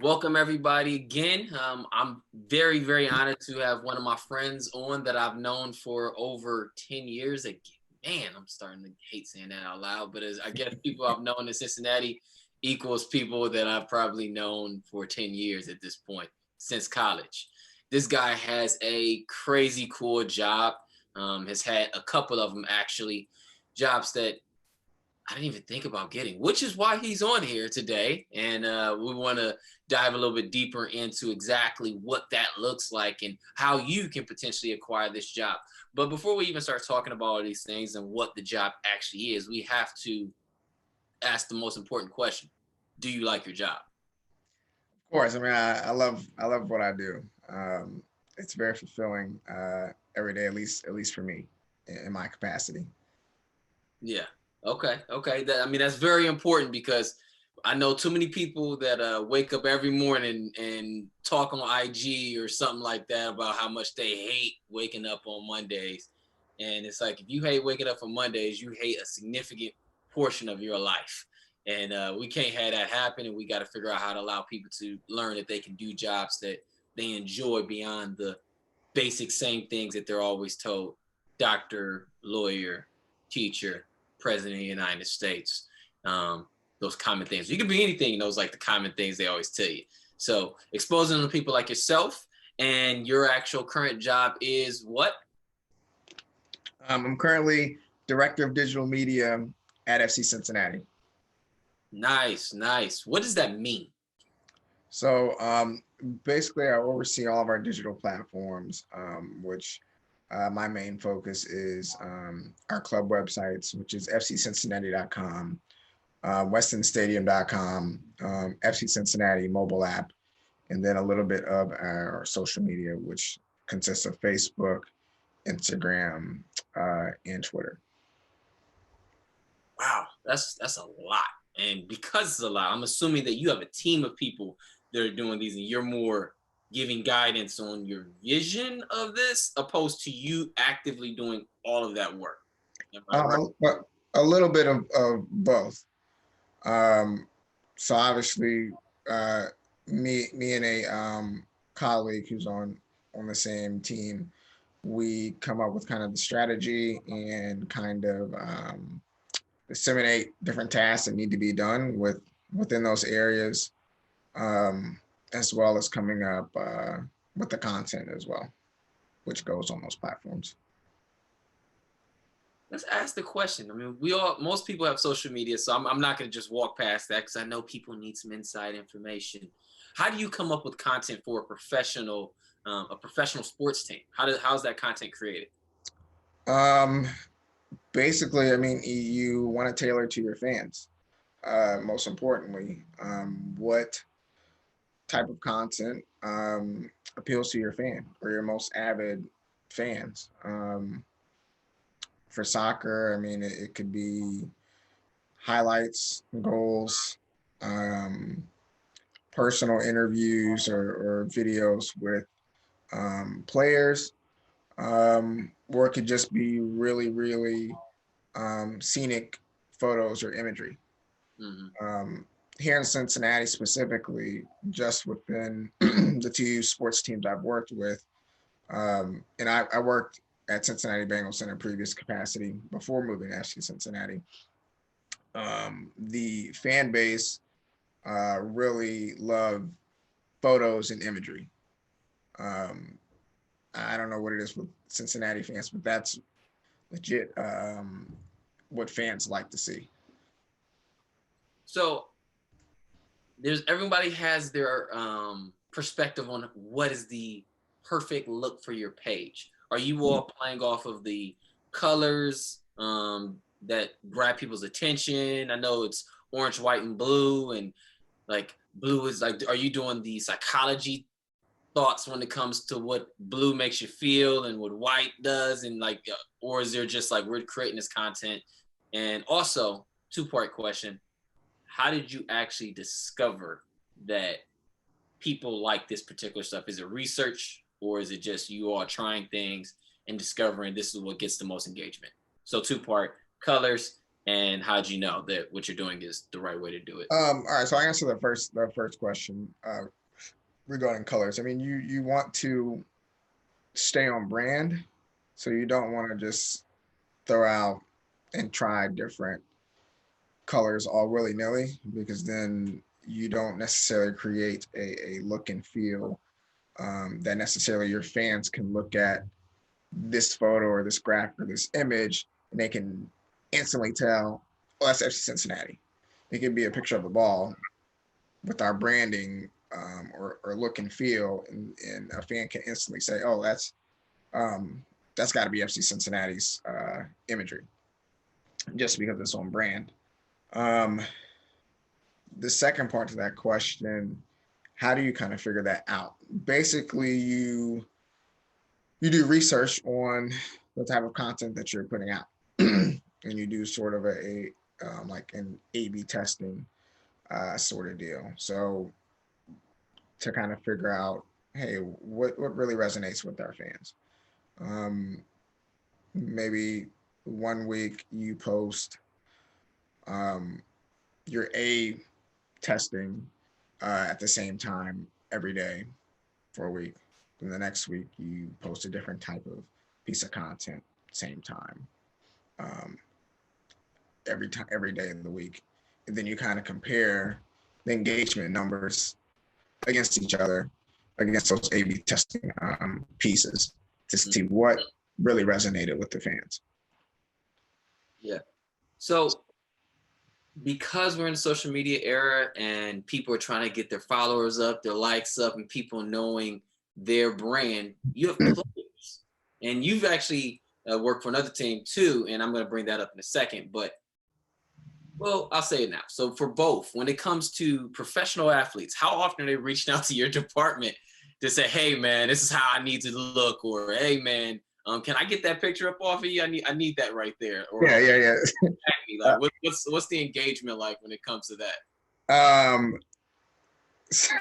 Welcome everybody again. I'm very honored to have one of my friends on that I've known for over 10 years. Again, man, I'm starting to hate saying that out loud, but as I guess people I've known in Cincinnati equals people that I've probably known for 10 years at this point, since college. This guy has a crazy cool job, has had a couple of them actually, jobs that I didn't even think about getting, which is why he's on here today. And we want to dive a little bit deeper into exactly what that looks like and how you can potentially acquire this job. But before we even start talking about all these things and what the job actually is, we have to ask the most important question. Do you like your job? Of course, I mean, I love what I do. It's very fulfilling every day, at least for me, in my capacity. Yeah. Okay. I mean, that's very important because I know too many people that wake up every morning and talk on IG or something like that about how much they hate waking up on Mondays. And it's like, if you hate waking up on Mondays, you hate a significant portion of your life. And we can't have that happen. And we got to figure out how to allow people to learn that they can do jobs that they enjoy beyond the basic same things that they're always told: doctor, lawyer, teacher, president of the United States. Those common things. You can be anything, those like the common things they always tell you. So exposing them to people like yourself, and your actual current job is what? I'm currently director of digital media at FC Cincinnati. Nice. What does that mean? So basically, I oversee all of our digital platforms, which my main focus is our club websites, which is fccincinnati.com, westonstadium.com, FC Cincinnati mobile app, and then a little bit of our social media, which consists of Facebook, Instagram, and Twitter. Wow, that's a lot. And because it's a lot, I'm assuming that you have a team of people that are doing these, and you're more giving guidance on your vision of this, opposed to you actively doing all of that work. Am I right? But a little bit of both. Um, so obviously, uh, me and a colleague who's on the same team, we come up with kind of the strategy and kind of disseminate different tasks that need to be done within those areas, um, as well as coming up with the content as well, which goes on those platforms. Let's ask the question. I mean, most people have social media, so I'm not going to just walk past that because I know people need some inside information. How do you come up with content for a professional sports team? How's that content created? Um, Basically, I mean, you want to tailor to your fans. Most importantly, what type of content appeals to your fan or your most avid fans? For soccer, I mean, it could be highlights, goals, um, personal interviews or videos with players, or it could just be really scenic photos or imagery. Hmm. Um, Here in Cincinnati specifically, just within the two sports teams I've worked with, and I worked at Cincinnati Bengals in a previous capacity before moving to FC Cincinnati. The fan base really loved photos and imagery. Um, I don't know what it is with Cincinnati fans, but that's legit what fans like to see. So there's everybody has their perspective on what is the perfect look for your page. Are you all playing off of the colors that grab people's attention? I know it's orange, white, and blue, and like blue is like, are you doing the psychology thoughts when it comes to what blue makes you feel and what white does, and like, or is there just like we're creating this content? And also, two-part question: how did you actually discover that people like this particular stuff? Is it research, or is it just you all trying things and discovering this is what gets the most engagement? So two part: colors, And how'd you know that what you're doing is the right way to do it? All right, so I answer the first question regarding colors. I mean, you want to stay on brand, so you don't want to just throw out and try different colors all willy nilly, because then you don't necessarily create a look and feel that necessarily your fans can look at this photo or this graphic or this image, and they can instantly tell, oh, that's FC Cincinnati. It could be a picture of the ball with our branding, or look and feel, and a fan can instantly say, oh, that's got to be FC Cincinnati's imagery, just because it's on brand. Um, the second part to that question, how do you kind of figure that out? Basically, you do research on the type of content that you're putting out, and you do sort of a like an A/B testing sort of deal. So to kind of figure out, hey, what really resonates with our fans. Um, Maybe one week you post um, your A testing at the same time every day for a week. Then the next week you post a different type of piece of content, same time, um, every day of the week. And then you kind of compare the engagement numbers against each other, against those A/B testing pieces, to see what really resonated with the fans. Yeah. So because we're in the social media era and people are trying to get their followers up, their likes up, and people knowing their brand, you have players. And you've actually worked for another team too, and I'm going to bring that up in a second. But well, I'll say it now. So for both, when it comes to professional athletes, how often are they reaching out to your department to say, "Hey, man, this is how I need to look," or "Hey, man, can I get that picture up off of you? I need that right there." Or Yeah. like, what's the engagement like when it comes to that? Um, so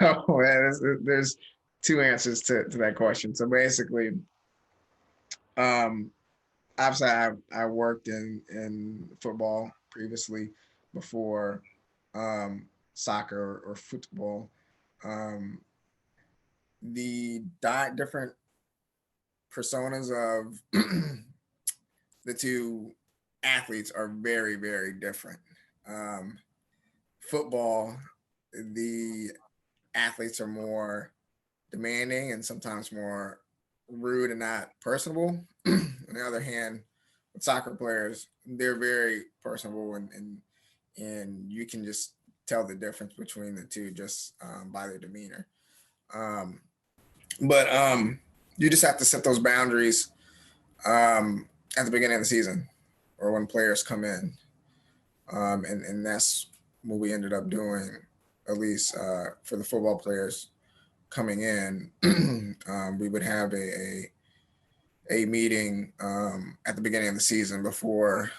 there's two answers to that question. So basically, um, obviously I worked in football previously before soccer or football. Um, the different personas of the two athletes are very, very different. Um, Football, the athletes are more demanding and sometimes more rude and not personable. On the other hand, with soccer players, they're very personable, and you can just tell the difference between the two just by their demeanor. Um, but you just have to set those boundaries at the beginning of the season or when players come in. And that's what we ended up doing, at least for the football players coming in. We would have a meeting at the beginning of the season for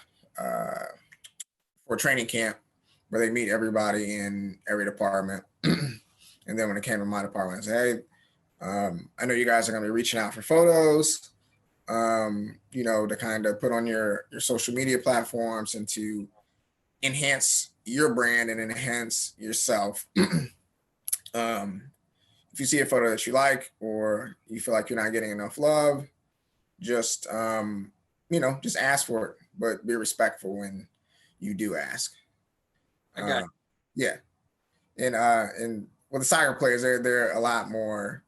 training camp, where they meet everybody in every department. And then when it came to my department, I said, hey, I know you guys are going to be reaching out for photos, to kind of put on your social media platforms and to enhance your brand and enhance yourself. If you see a photo that you like or you feel like you're not getting enough love, just just ask for it, but be respectful when you do ask. I got Yeah, and with the soccer players, they're a lot more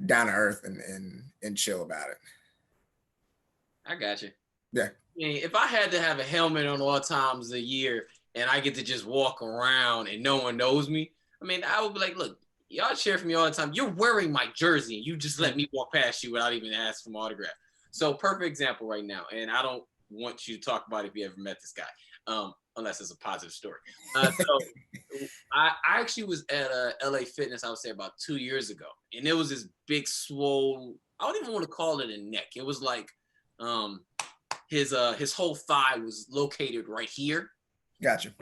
down to earth and chill about it. I got you. Yeah. I mean, if I had to have a helmet on all times a year and I get to just walk around and no one knows me, I mean, I would be like, look, y'all cheer for me all the time. You're wearing my jersey and you just let me walk past you without even asking for my autograph. So perfect example right now. And I don't want you to talk about if you ever met this guy, unless it's a positive story. I actually was at LA Fitness, I would say about 2 years ago. And there was this big swole, I don't even want to call it a neck. It was like his whole thigh was located right here. Gotcha.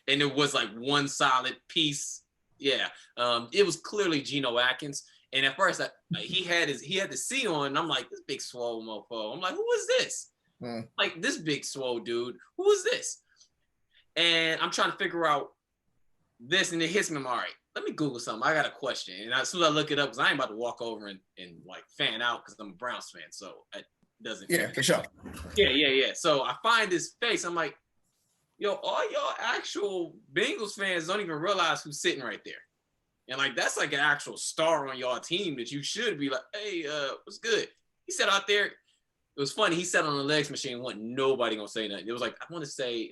And it was like one solid piece. Yeah. It was clearly Geno Atkins. And at first he had the C on, and I'm like, this big swole mofo. I'm like, who is this? Like, this big swole dude, who is this? And I'm trying to figure out this, and it hits me. I'm all right. Let me Google something. I got a question, and as soon as I look it up, because I ain't about to walk over and like fan out because I'm a Browns fan, so it doesn't. Yeah, for sure. Yeah. So I find this face. I'm like, yo, all y'all actual Bengals fans don't even realize who's sitting right there, and like that's like an actual star on y'all team that you should be like, hey, what's good? He sat out there. It was funny. He sat on the legs machine. Wasn't nobody gonna say nothing. It was like I want to say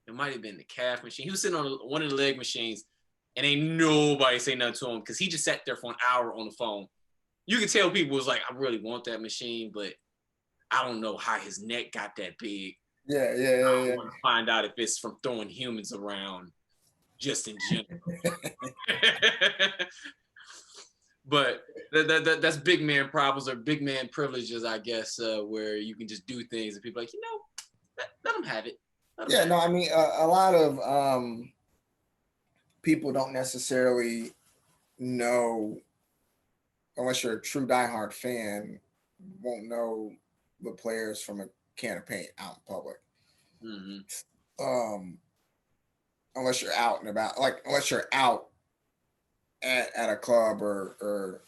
it might have been the calf machine. He was sitting on one of the leg machines, and ain't nobody say nothing to him because he just sat there for an hour on the phone. You could tell people was like, I really want that machine, but I don't know how his neck got that big. Yeah. I want to find out if it's from throwing humans around just in general. But that's big man problems or big man privileges, I guess, where you can just do things and people are like, let them have it. Yeah, no, I mean, a lot of people don't necessarily know, unless you're a true diehard fan, won't know the players from a can of paint out in public. Mm-hmm. Unless you're out and about, like unless you're out at a club or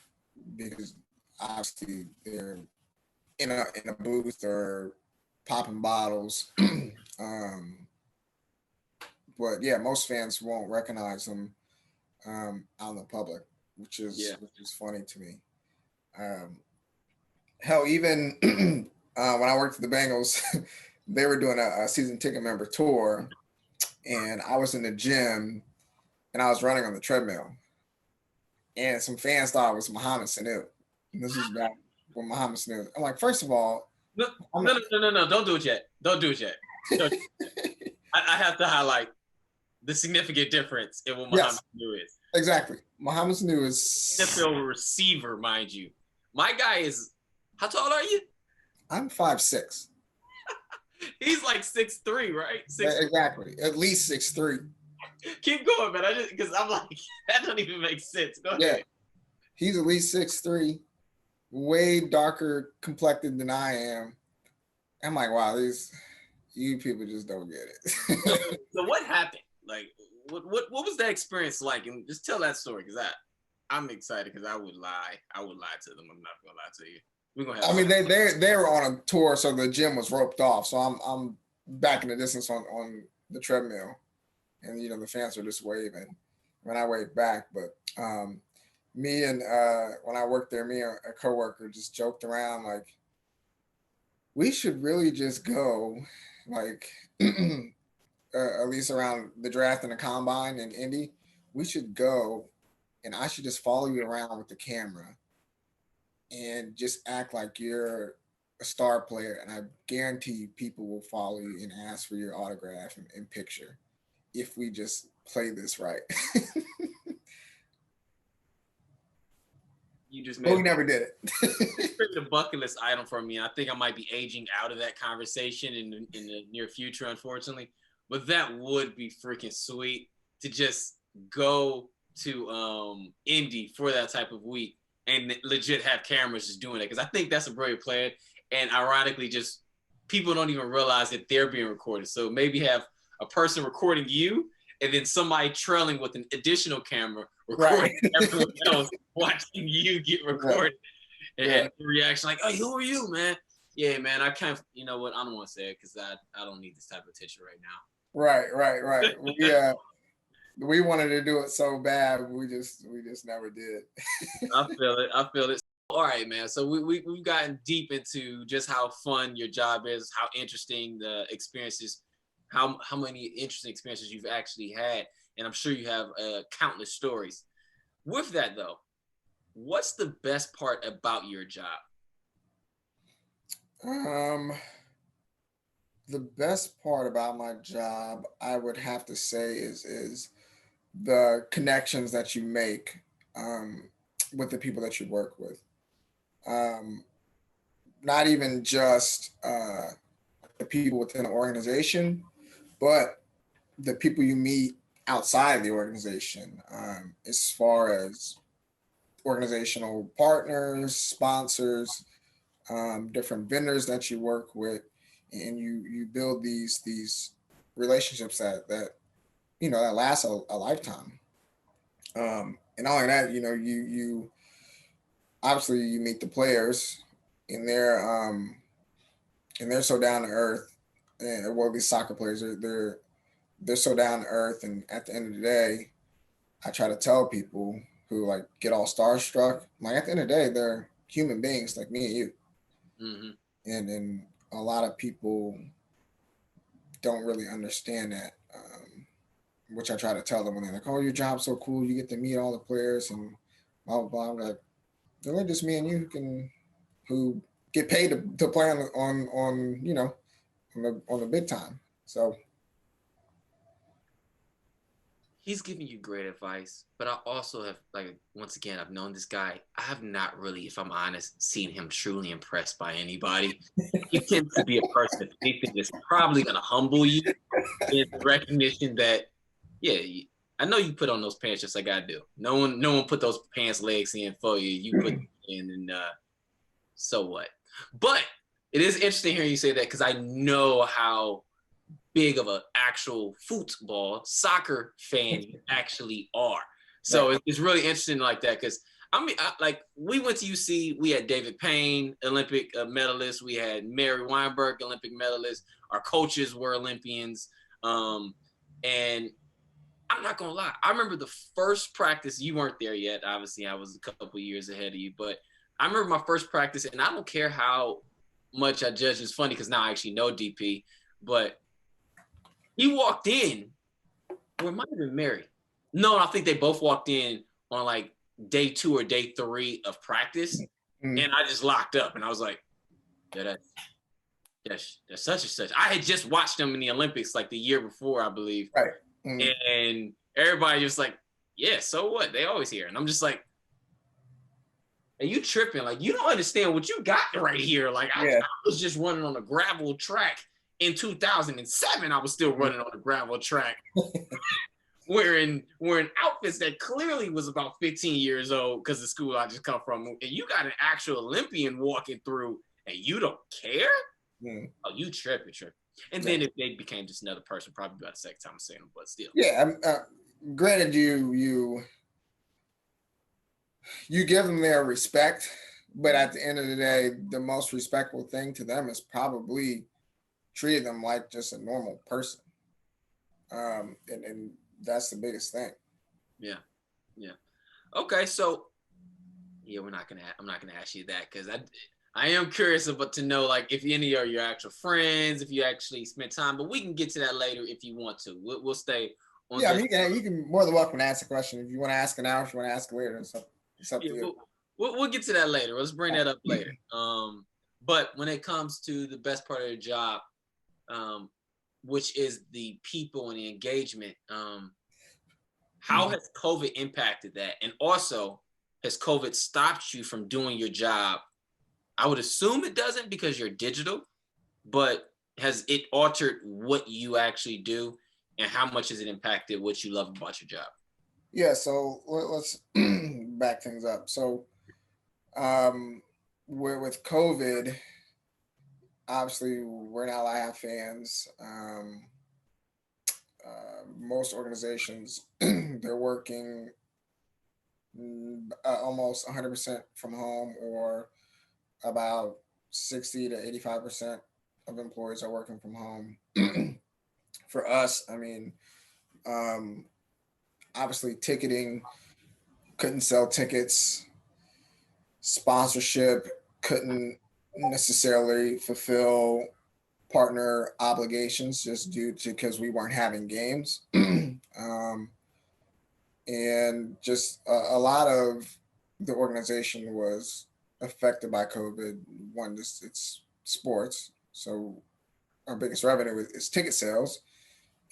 because obviously they're in a booth or popping bottles. But yeah, most fans won't recognize them out in the public, which is funny to me. Hell, even when I worked for the Bengals, they were doing a season ticket member tour, and I was in the gym and I was running on the treadmill, and some fans thought it was Muhammad Sanu. And this is back when Muhammad Sanu. I'm like, first of all, no, don't do it yet. Don't do it yet. I have to highlight the significant difference in what Muhammad Sanu is. Exactly. Muhammad Sanu is NFL receiver, mind you. My guy is, how tall are you? I'm 5'6". He's like 6'3", right? 6'3". Exactly. At least 6'3". Keep going, man. Because I'm like, that doesn't even make sense. Go ahead. He's at least 6'3", way darker complected than I am. I'm like, wow, you people just don't get it. So what happened? Like, what was that experience like? And just tell that story, because I'm excited because I would lie. I would lie to them. I'm not gonna lie to you. We're gonna have. I mean, they were on a tour, so the gym was roped off. So I'm back in the distance on the treadmill, and the fans are just waving when I wave back. But me and when I worked there, me and a coworker just joked around like, we should really just go like at least around the draft and the combine in Indy. We should go, and I should just follow you around with the camera and just act like you're a star player, and I guarantee people will follow you and ask for your autograph and picture if we just play this right. You just we never did it. The bucket list item for me. I think I might be aging out of that conversation in the near future, unfortunately. But that would be freaking sweet to just go to Indy for that type of week and legit have cameras just doing it. Because I think that's a brilliant plan. And ironically, just people don't even realize that they're being recorded. So maybe have a person recording you and then somebody trailing with an additional camera recording everyone else watching you get recorded. And the reaction like, oh, who are you, man? Yeah, man, I can't, you know what? I don't want to say it because I don't need this type of attention right now. Right. Yeah. We wanted to do it so bad, we just never did. I feel it. All right, man. So we've gotten deep into just how fun your job is, how interesting the experiences, how many interesting experiences you've actually had, and I'm sure you have countless stories. With that though, what's the best part about your job? The best part about my job, I would have to say, is the connections that you make with the people that you work with. Not even just the people within the organization, but the people you meet outside of the organization, as far as organizational partners, sponsors, different vendors that you work with, and you build these relationships that that last a lifetime. And not only that, you obviously you meet the players, and they're so down to earth, and well, these soccer players they're so down to earth, and at the end of the day, I try to tell people who like get all starstruck, like at the end of the day, they're human beings like me and you, Mm-hmm. and a lot of people don't really understand that. Which I try to tell them when they're like, "Oh, your job's so cool. You get to meet all the players and blah blah blah." I'm like, they're really just me and you who get paid to play on the big time. So He's giving you great advice, but I also have, like, once again, I've known this guy. I have not really, if I'm honest, seen him truly impressed by anybody. He tends to be a person that they think is probably going to humble you in the recognition that, yeah, I know you put on those pants just like I do. No one put those pants legs in for you. You put them in, and so what? But it is interesting hearing you say that, because I know how big of an actual football soccer fan you actually are. So it's really interesting like that, because like we went to UC, we had David Payne, Olympic medalist. We had Mary Weinberg, Olympic medalist. Our coaches were Olympians. And I'm not gonna lie, I remember the first practice. You weren't there yet. Obviously, I was a couple years ahead of you, but I remember my first practice, and I don't care how much I judge. It's funny because now I actually know DP, but he walked in, or it might have been Mary. No, I think they both walked in on like day 2 or day 3 of practice, and I just locked up, and I was like, yeah, that's such and such. I had just watched them in the Olympics like the year before, I believe, right. And everybody just like, yeah, so what? They always here, and I'm just like, are you tripping? Like, you don't understand what you got right here. Like, I was just running on a gravel track in 2007. I was still running on a gravel track, wearing outfits that clearly was about 15 years old because the school I just come from. And you got an actual Olympian walking through, and you don't care? Oh, you tripping. And then if they became just another person, probably about the second time I'm saying them, but still. Yeah, granted, you give them their respect, but at the end of the day, the most respectful thing to them is probably treating them like just a normal person. And that's the biggest thing. Yeah. Okay, so yeah, I'm not gonna ask you that, because I am curious about to know, like, if any are your actual friends, if you actually spent time, but we can get to that later if you want to. We'll stay on. Yeah, you can more than welcome to ask a question. If you want to ask it now, if you want to ask it later, it's up to you. We'll get to that later. Let's bring that up later. But when it comes to the best part of the job, which is the people and the engagement, how has COVID impacted that? And also, has COVID stopped you from doing your job? I would assume it doesn't, because you're digital, but has it altered what you actually do, and how much has it impacted what you love about your job? Yeah, so let's back things up. So with COVID, obviously we're not allowed to have fans. Most organizations, they're working almost 100% from home, or about 60 to 85% of employees are working from home. For us, I mean, obviously ticketing, couldn't sell tickets, sponsorship couldn't necessarily fulfill partner obligations just due to because we weren't having games. And just a lot of the organization was affected by COVID. One, it's sports, so our biggest revenue is ticket sales,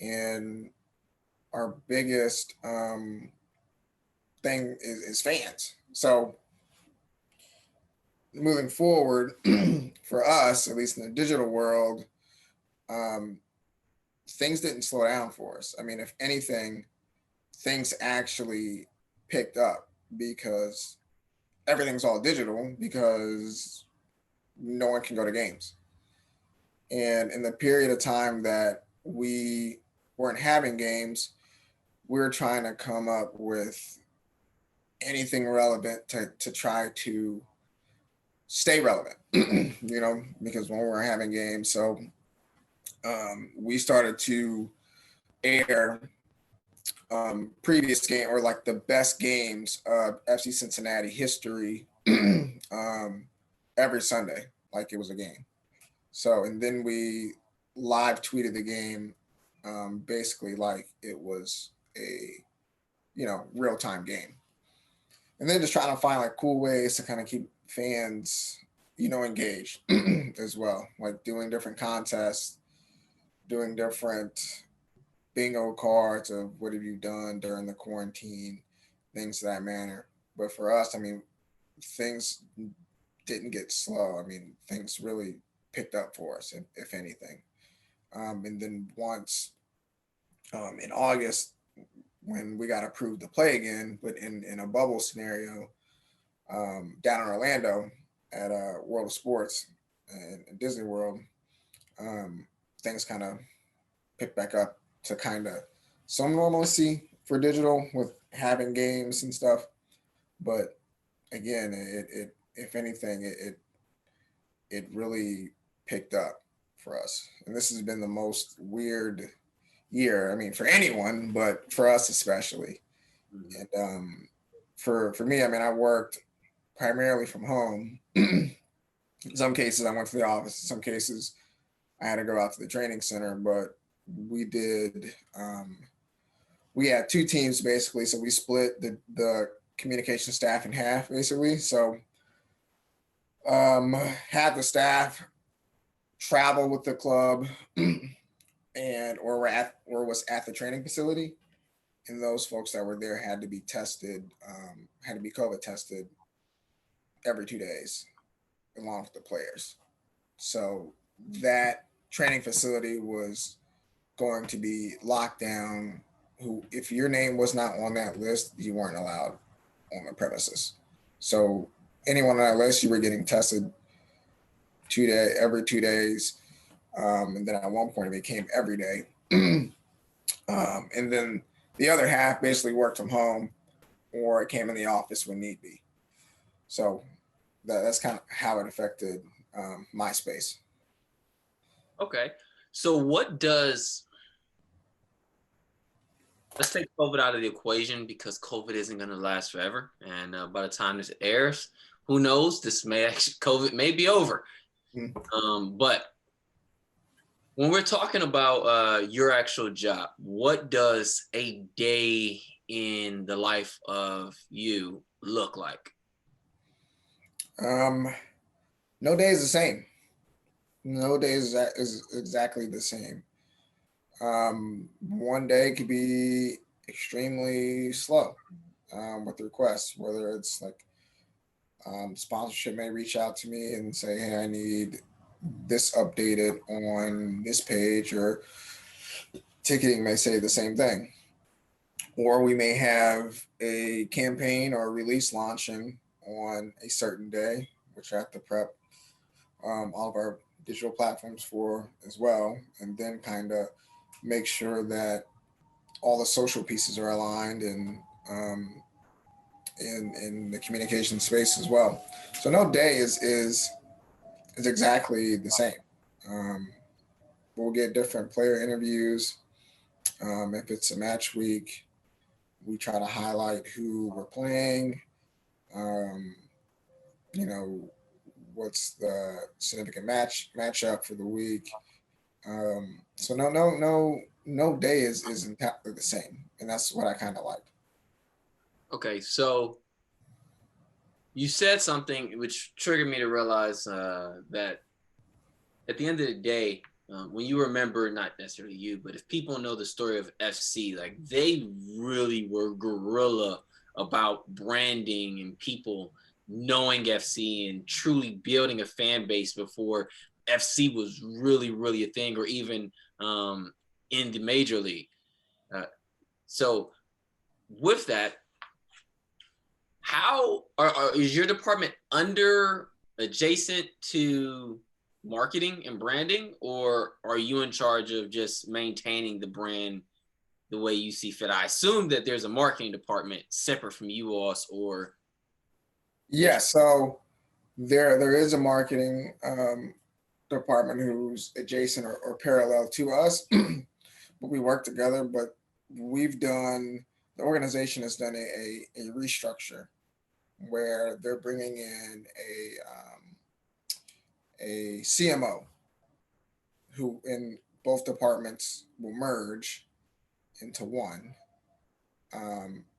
and our biggest thing is fans. So moving forward, for us, at least in the digital world, things didn't slow down for us. I mean, if anything, things actually picked up because everything's all digital, because no one can go to games. And in the period of time that we weren't having games, we were trying to come up with anything relevant to try to stay relevant, because when we were having games. So we started to air previous game or like the best games of FC Cincinnati history every Sunday, like it was a game. So, and then we live tweeted the game basically like it was a, real time game. And then just trying to find like cool ways to kind of keep fans, engaged as well, like doing different contests, doing different bingo cards of what have you done during the quarantine, things of that manner. But for us, I mean, things didn't get slow. I mean, things really picked up for us, if anything. And then once in August, when we got approved to play again, but in a bubble scenario down in Orlando at World of Sports and Disney World, things kind of picked back up to kind of some normalcy for digital with having games and stuff. But again, it if anything, it really picked up for us. And this has been the most weird year. I mean, for anyone, but for us especially. And for me, I mean, I worked primarily from home. In some cases, I went to the office. In some cases, I had to go out to the training center. But we did. We had two teams basically, so we split the communication staff in half basically. So had the staff travel with the club or was at the training facility, and those folks that were there had to be tested, had to be COVID tested every 2 days, along with the players. So that training facility was going to be locked down. Who, if your name was not on that list, you weren't allowed on the premises. So anyone on that list, you were getting tested every 2 days. And then at one point it became every day. And then the other half basically worked from home or came in the office when need be. So that's kind of how it affected my space. Okay. So let's take COVID out of the equation because COVID isn't going to last forever. And by the time this airs, who knows? COVID may be over. Mm-hmm. But when we're talking about your actual job, what does a day in the life of you look like? No day is the same. No day is exactly the same. One day could be extremely slow with requests, whether it's like sponsorship may reach out to me and say, hey, I need this updated on this page, or ticketing may say the same thing. Or we may have a campaign or a release launching on a certain day, which I have to prep all of our digital platforms for as well, and then kind of make sure that all the social pieces are aligned and in the communication space as well. So no day is exactly the same. We'll get different player interviews. If it's a match week, we try to highlight who we're playing. What's the significant matchup for the week. So no day is entirely the same, and that's what I kind of like. Okay, so you said something which triggered me to realize that at the end of the day, when you remember, not necessarily you, but if people know the story of FC, like they really were guerrilla about branding and people knowing FC and truly building a fan base before FC was really, really a thing, or even in the major league. So with that, how is your department adjacent to marketing and branding, or are you in charge of just maintaining the brand the way you see fit? I assume that there's a marketing department separate from you all, or Yeah, so there is a marketing department who's adjacent or parallel to us, but we work together. But the organization has done a restructure where they're bringing in a CMO who in both departments will merge into one,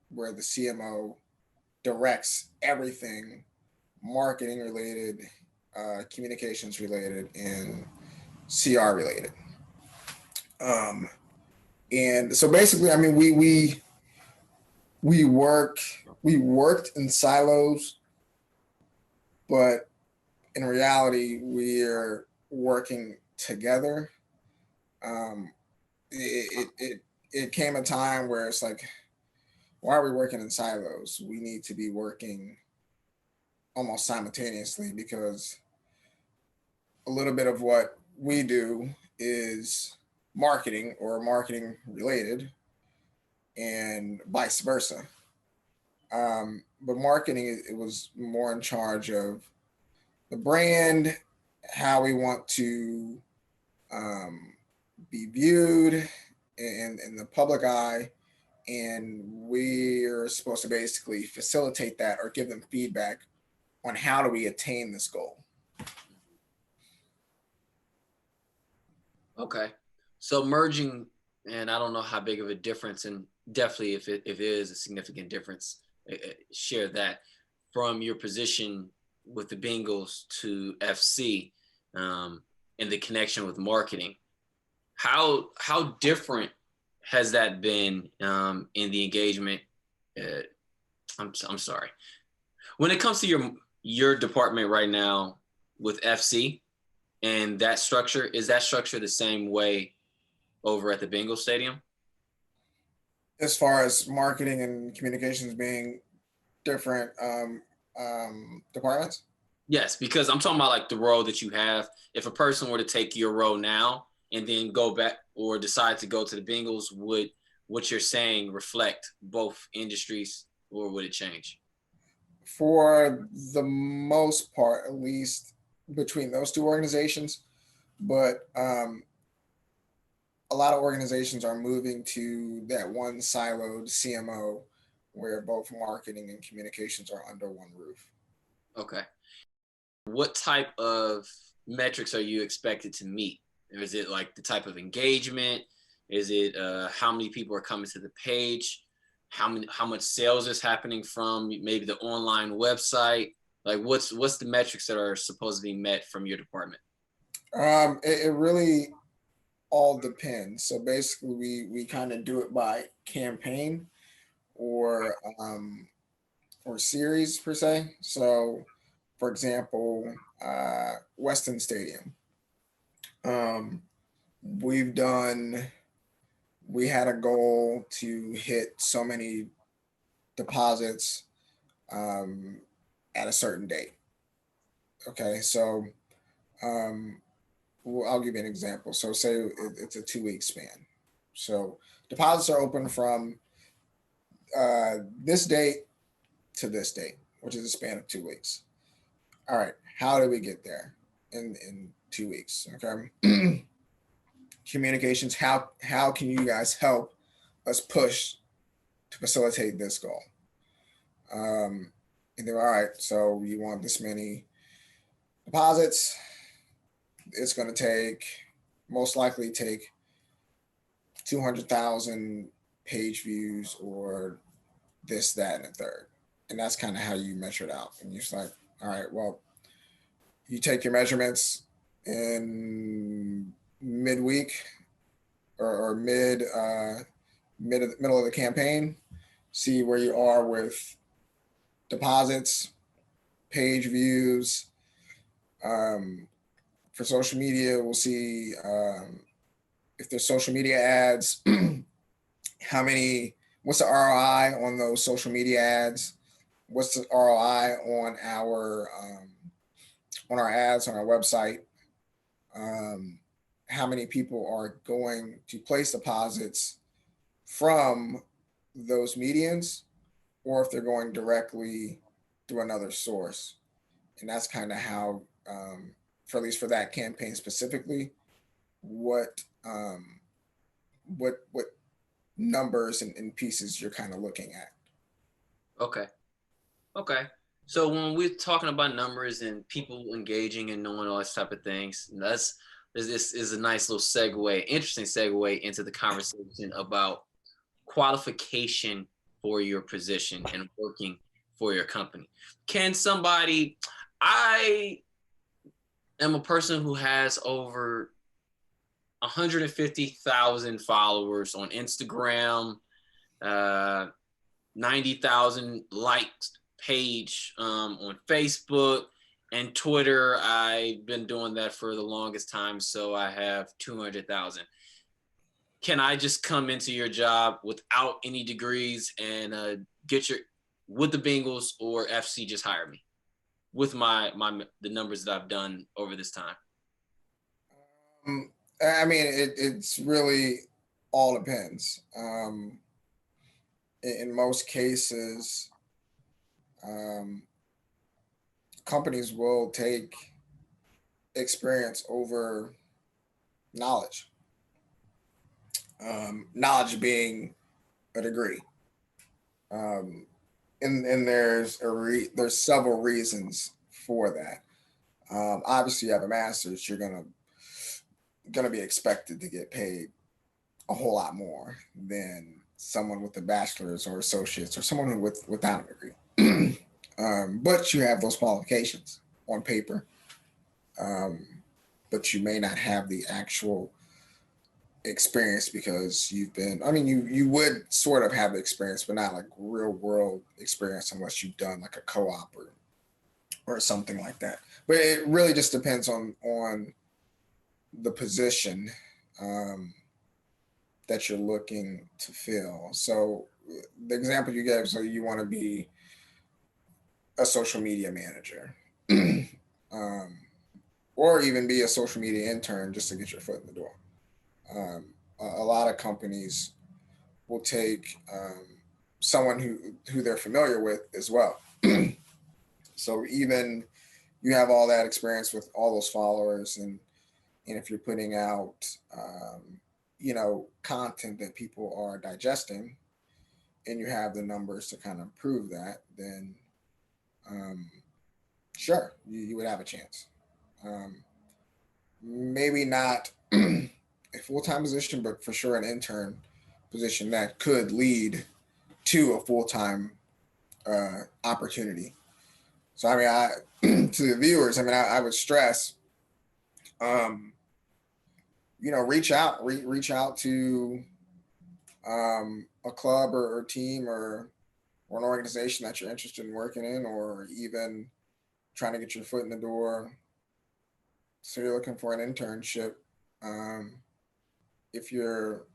where the CMO directs everything marketing related, communications related, and CR related. Um, and so basically, I mean, we work we worked in silos, but in reality, we're working together. Um, it came a time where it's like, why are we working in silos? We need to be working almost simultaneously because a little bit of what we do is marketing or marketing related, and vice versa. But marketing, it was more in charge of the brand, how we want to um, be viewed in the public eye, and we're supposed to basically facilitate that or give them feedback on how do we attain this goal. okay. So merging, and I don't know how big of a difference, and definitely if it is a significant difference, share that from your position with the Bengals to FC, and the connection with marketing. How different has that been in the engagement? Uh, I'm sorry. When it comes to your department right now with FC and that structure, is that structure the same way over at the Bengals Stadium? As far as marketing and communications being different departments. Yes, because I'm talking about like the role that you have. If a person were to take your role now and then go back or decide to go to the Bengals, would what you're saying reflect both industries or would it change? For the most part, at least between those two organizations. But a lot of organizations are moving to that one siloed CMO where both marketing and communications are under one roof. Okay. What type of metrics are you expected to meet? Is it like the type of engagement? Is it how many people are coming to the page? How much sales is happening from maybe the online website? Like what's the metrics that are supposed to be met from your department? It really all depends. So basically, we kind of do it by campaign or series per se. So, for example, Weston Stadium. Um, we've done. We had a goal to hit so many deposits um, at a certain date. Okay, so um, well, I'll give you an example. So, say it's a 2 week span. So, deposits are open from this date to this date, which is a span of 2 weeks. All right, how do we get there in 2 weeks? Okay, communications. How can you guys help us push to facilitate this goal? And they're all right. So you want this many deposits? It's going to take most likely take 200,000 page views or this, that, and a third. And that's kind of how you measure it out. And you're just like, all right, well, you take your measurements in midweek or middle of the campaign, see where you are with deposits, page views. For social media, we'll see if there's social media ads, what's the ROI on those social media ads? What's the ROI on our ads on our website? um, how many people are going to place deposits from those medians, or if they're going directly through another source. And that's kind of how, for at least for that campaign specifically, what what numbers and pieces you're kind of looking at. Okay. Okay. So when we're talking about numbers and people engaging and knowing all this type of things, this is a nice little segue, interesting segue into the conversation about qualification for your position and working for your company. Can somebody, I am a person who has over 150,000 followers on Instagram, uh, 90,000 likes page on Facebook and Twitter. I've been doing that for the longest time, so I have 200,000. Can I just come into your job without any degrees and get your with the Bengals, or FC just hire me with the numbers that I've done over this time? I mean, it's really all depends. In most cases, um, companies will take experience over knowledge. Knowledge being a degree. Um, and there's several reasons for that. Obviously, you have a master's, you're gonna be expected to get paid a whole lot more than someone with a bachelor's or associates or someone without a degree. But you have those qualifications on paper, um, but you may not have the actual experience because you've been. I mean, you would sort of have the experience, but not like real world experience unless you've done like a co-op or something like that. But it really just depends on the position um, that you're looking to fill. So the example you gave, so you want to be a social media manager, um, or even be a social media intern just to get your foot in the door. A lot of companies will take someone who they're familiar with as well. So even you have all that experience with all those followers, and if you're putting out content that people are digesting, and you have the numbers to kind of prove that, then um, sure, you would have a chance. Um, Maybe not a full time position, but for sure an intern position that could lead to a full time opportunity. So I mean, to the viewers, I mean, I would stress, um, reach out to a club or team or an organization that you're interested in working in, or even trying to get your foot in the door. So you're looking for an internship. Um, if you're,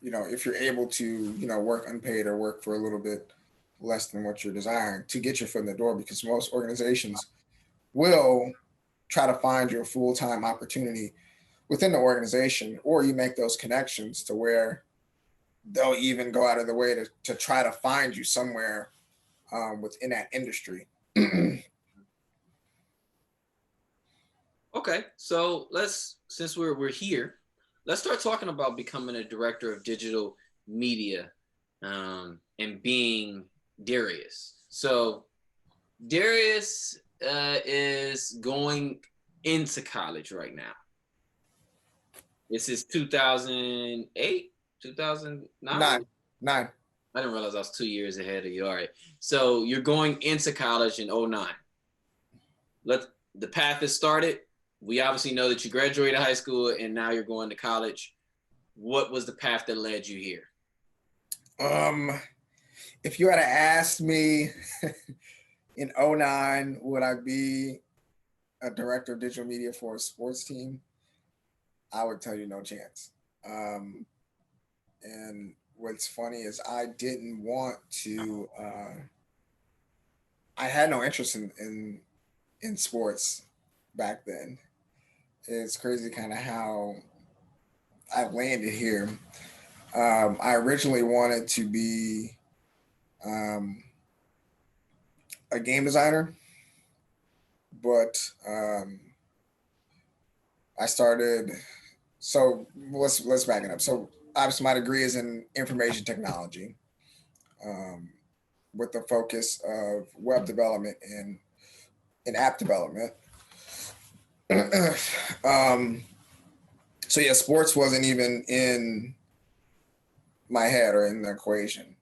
if you're able to, work unpaid or work for a little bit less than what you're desiring to get your foot in the door, because most organizations will try to find you a full time opportunity within the organization, or you make those connections to where they'll even go out of the way to try to find you somewhere within that industry. Okay, so since we're here, let's start talking about becoming a director of digital media, and being Darius. So Darius is going into college right now. This is 2008, 2009. Nine, nine. I didn't realize I was 2 years ahead of you. All right. So you're going into college in '09. The path is started. We obviously know that you graduated high school and now you're going to college. What was the path that led you here? If you had asked me in '09, would I be a director of digital media for a sports team? I would tell you no chance. And what's funny is I didn't want to. I had no interest in sports back then, it's crazy kind of how I landed here. I originally wanted to be um, a game designer, but I started. So let's back it up. So obviously, my degree is in information technology, um, with the focus of web development and app development. um, so yeah, sports wasn't even in my head or in the equation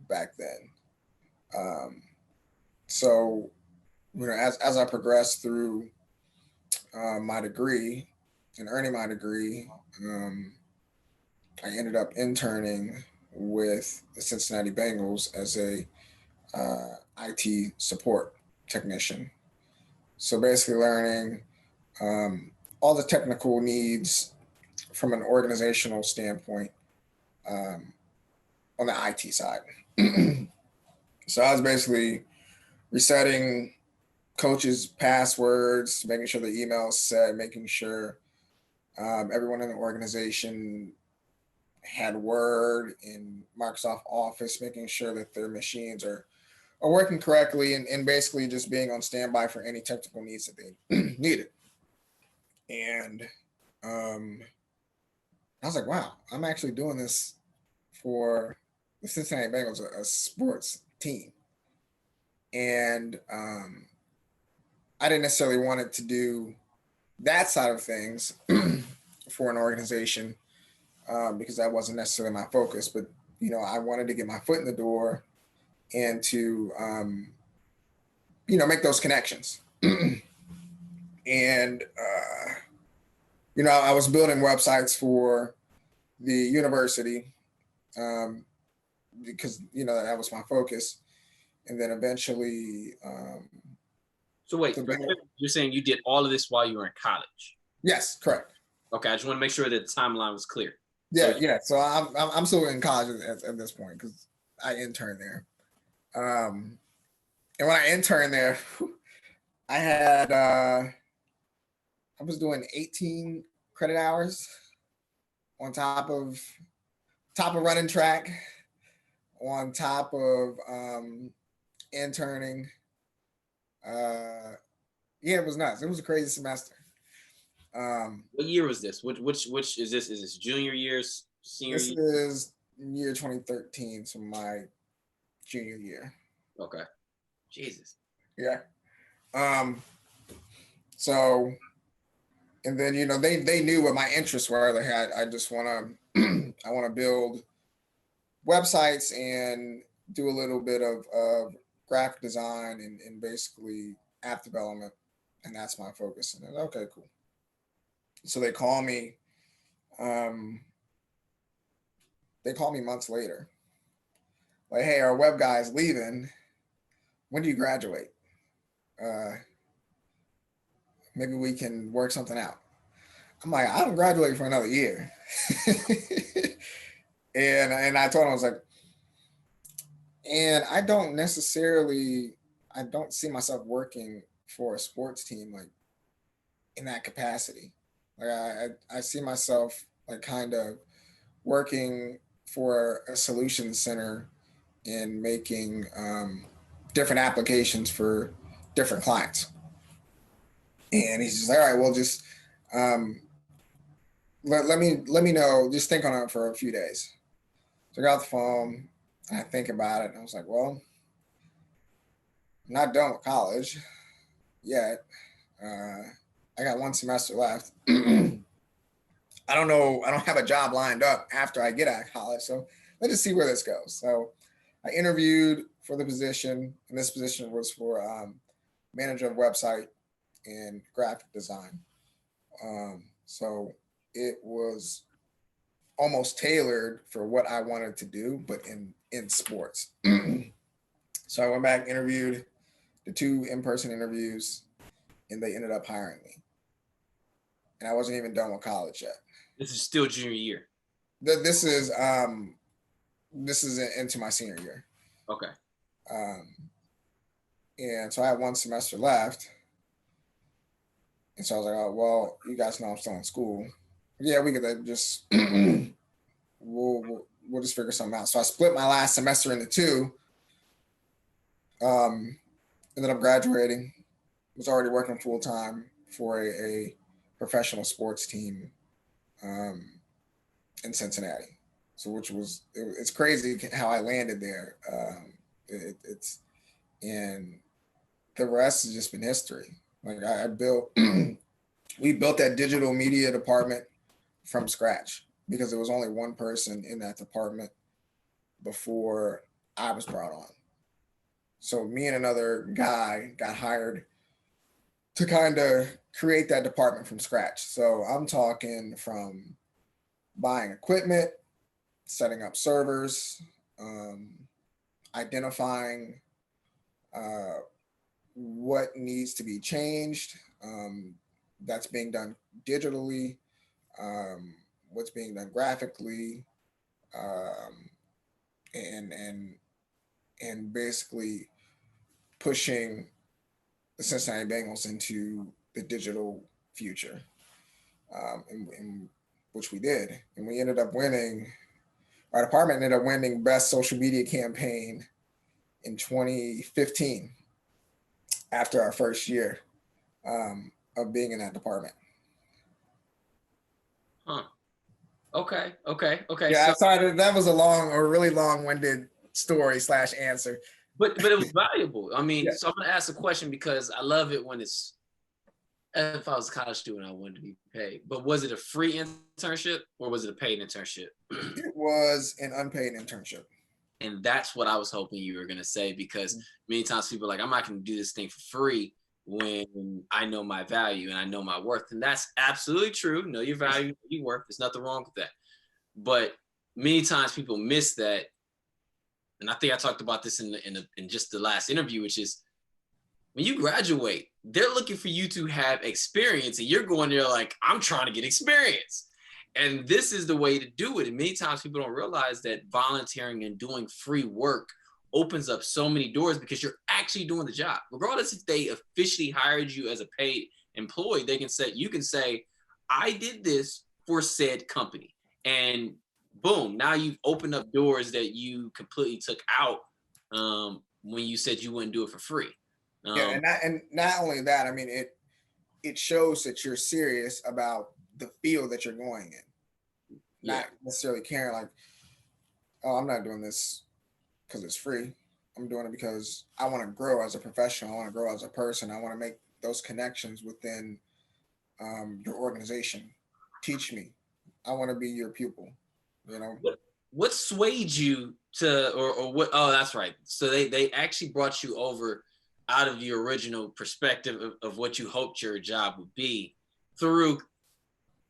back then. Um, so as I progressed through my degree and earning my degree, I ended up interning with the Cincinnati Bengals as a IT support technician. So basically, learning all the technical needs from an organizational standpoint um, on the IT side. So I was basically resetting coaches' passwords, making sure the emails set, making sure everyone in the organization had Word and Microsoft Office, making sure that their machines are working correctly, and basically just being on standby for any technical needs that they needed. And um, I was like, wow, I'm actually doing this for the Cincinnati Bengals, a sports team. And I didn't necessarily want it to do that side of things for an organization because that wasn't necessarily my focus. But I wanted to get my foot in the door and to make those connections. And I was building websites for the university um, because that was my focus, and then eventually. So wait, you're saying you did all of this while you were in college? Yes, correct. Okay, I just want to make sure that the timeline was clear. Yeah, yeah. So I'm still in college at this point because I interned there. And when I interned there, I had I was doing 18 credit hours on top of running track, on top of interning. Yeah, it was nuts. It was a crazy semester. What year was this? Which is this? Is this junior year, senior This year? is year 2013, so my junior year. Okay. Jesus. Yeah. Um. So, and then they knew what my interests were. They had I just want to I want to build websites and do a little bit of graphic design and basically app development, and that's my focus. And then, okay, cool. So they call me. Um, they call me months later. Like, hey, our web guy is leaving. When do you graduate? Uh, Maybe we can work something out. I'm like, I don't graduate for another year. and I told him, I was like, and I don't see myself working for a sports team like in that capacity. Like I see myself like kind of working for a solution center and making different applications for different clients. And he's just like, all right, well, just um, let me know. Just think on it for a few days. So I got the phone. I think about it. And I was like, well, I'm not done with college yet. Uh, I got one semester left. I don't know. I don't have a job lined up after I get out of college. So let's just see where this goes. So I interviewed for the position, and this position was for manager of website and graphic design. So it was almost tailored for what I wanted to do, but in sports. So I went back, interviewed the 2 in-person interviews, and they ended up hiring me. And I wasn't even done with college yet. This is still junior year. This is into my senior year. Okay. And so I had one semester left. And so I was like, oh, well, you guys know I'm still in school. Yeah, we could just, we'll just figure something out. So I split my last semester into two. Ended up graduating. Was already working full time for a professional sports team um, in Cincinnati. So it's crazy how I landed there. It's and the rest has just been history. Like I built, we built that digital media department from scratch because there was only one person in that department before I was brought on. So me and another guy got hired to kind of create that department from scratch. So I'm talking from buying equipment, setting up servers, um, identifying uh, what needs to be changed. That's being done digitally, um, what's being done graphically, um, and basically pushing the Cincinnati Bengals into the digital future, and which we did, and we ended up winning. Our department ended up winning best social media campaign in 2015 after our first year of being in that department. Huh. Okay. Yeah, So, sorry, that was a long or really long-winded story slash answer. but it was valuable. I mean, Yeah. so I'm gonna ask a question because I love it when it's. If I was a college student, I wanted to be paid. But was it a free internship or was it a paid internship? It was an unpaid internship. And that's what I was hoping you were gonna say because many times people are like, I'm not gonna do this thing for free when I know my value and I know my worth. And that's absolutely true. Know your value, know your worth. There's nothing wrong with that. But many times people miss that. And I think I talked about this in just the last interview, which is when you graduate, they're looking for you to have experience, and you're going there like, I'm trying to get experience. And this is the way to do it. And many times people don't realize that volunteering and doing free work opens up so many doors because you're actually doing the job. Regardless if they officially hired you as a paid employee, they can say, you can say, I did this for said company. And boom, now you've opened up doors that you completely took out when you said you wouldn't do it for free. Yeah, and not only that, I mean it shows that you're serious about the field that you're going in, not necessarily caring like, oh, I'm not doing this because it's free. I'm doing it because I want to grow as a professional. I want to grow as a person. I want to make those connections within your organization. Teach me. I want to be your pupil. You know. What swayed you to, or what? Oh, that's right. So they actually brought you over out of your original perspective of what you hoped your job would be through.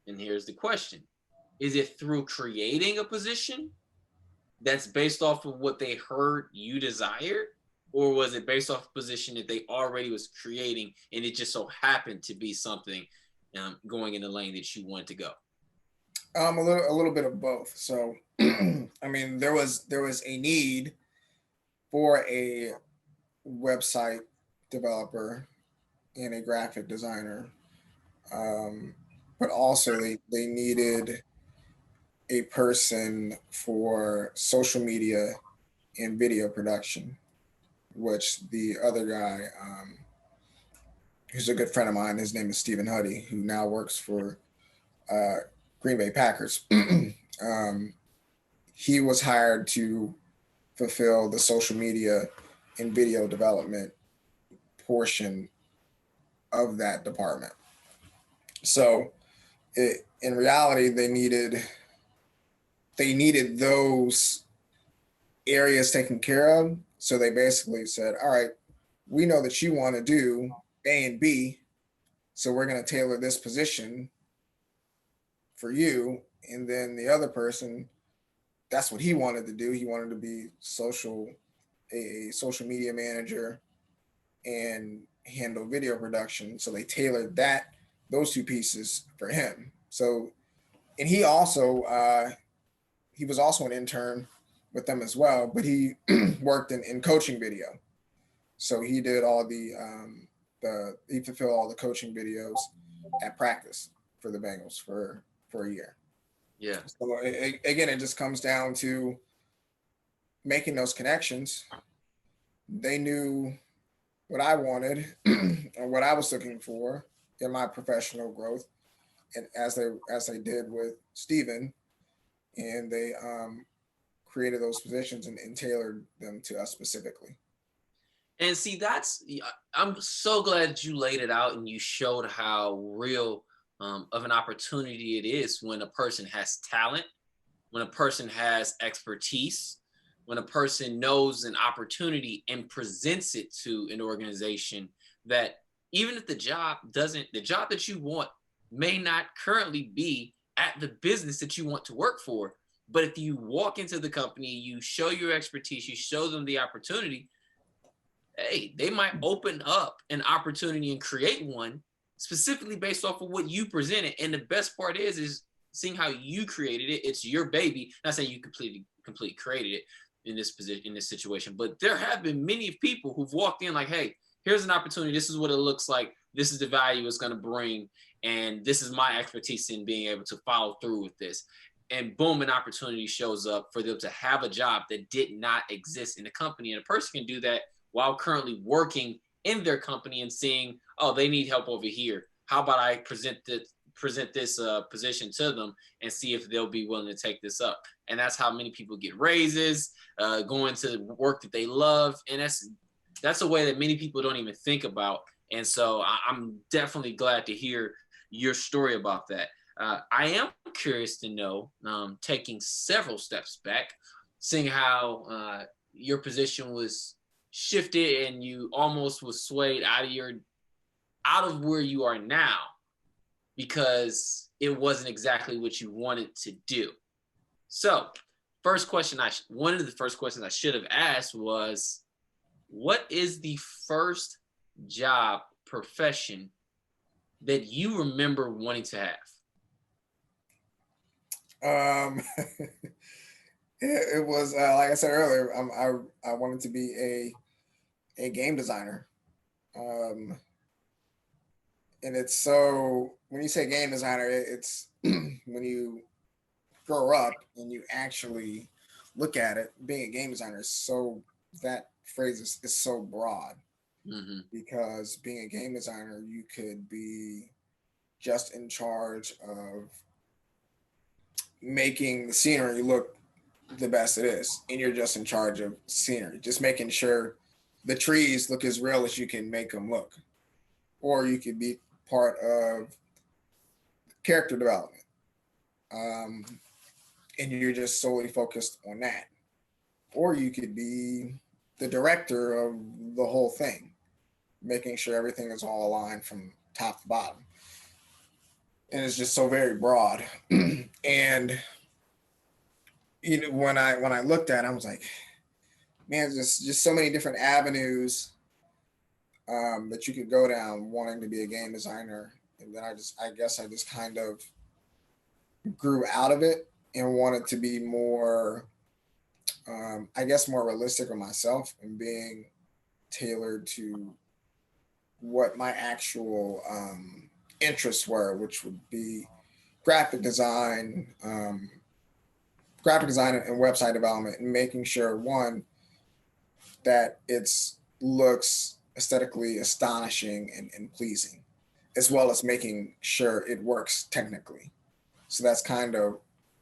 And here's the question: is it through creating a position that's based off of what they heard you desired, or was it based off a position that they already was creating and it just so happened to be something going in the lane that you wanted to go? A little bit of both. So, I mean, there was a need for a website developer and a graphic designer, but also they needed a person for social media and video production, which the other guy, who's a good friend of mine, his name is Stephen Huddy, who now works for uh, Green Bay Packers. He was hired to fulfill the social media and video development portion of that department. So, in reality, they needed those areas taken care of. So they basically said, "All right, we know that you want to do A and B, so we're going to tailor this position for you." And then the other person, that's what he wanted to do. He wanted to be a social media manager and handle video production. So they tailored those two pieces for him. So, and he was also an intern with them as well, but he worked in coaching video. So he did all he fulfilled all the coaching videos. at practice for the Bengals for a year. Yeah. So again, it just comes down to making those connections. They knew what I wanted and what I was looking for in my professional growth, and as they did with Steven, and they created those positions and tailored them to us specifically. And see, I'm so glad that you laid it out and you showed how real of an opportunity it is when a person has talent, when a person has expertise, when a person knows an opportunity and presents it to an organization, that even if the job that you want may not currently be at the business that you want to work for. But if you walk into the company, you show your expertise, you show them the opportunity, hey, they might open up an opportunity and create one specifically based off of what you presented. And the best part is seeing how you created it. It's your baby. Not saying you completely created it in this position, in this situation, but there have been many people who've walked in like, hey, here's an opportunity. This is what it looks like. This is the value it's going to bring. And this is my expertise in being able to follow through with this. And boom, an opportunity shows up for them to have a job that did not exist in the company. And a person can do that while currently working in their company and seeing, oh, they need help over here. How about I present this position to them and see if they'll be willing to take this up. And that's how many people get raises, going to work that they love. And that's a way that many people don't even think about. And so I'm definitely glad to hear your story about that. I am curious to know, taking several steps back, seeing how your position was shifted and you almost was swayed out of where you are now because it wasn't exactly what you wanted to do. So one of the first questions I should have asked was, what is the first job profession that you remember wanting to have? It was like I said earlier. I wanted to be a game designer, and it's so when you say game designer, it's when you grow up and you actually look at it. Being a game designer is so that phrase is so broad, because being a game designer, you could be just in charge of making the scenery look the best it is, and you're just in charge of scenery, just making sure the trees look as real as you can make them look. Or you could be part of character development, and you're just solely focused on that. Or you could be the director of the whole thing, making sure everything is all aligned from top to bottom. And it's just so very broad. And when I looked at it, I was like, man, just so many different avenues that you could go down wanting to be a game designer. And then I guess I just kind of grew out of it and wanted to be more, I guess, more realistic with myself and being tailored to what my actual interests were, which would be graphic design, and website development, and making sure, one, that it looks aesthetically astonishing and pleasing, as well as making sure it works technically. So that's kind of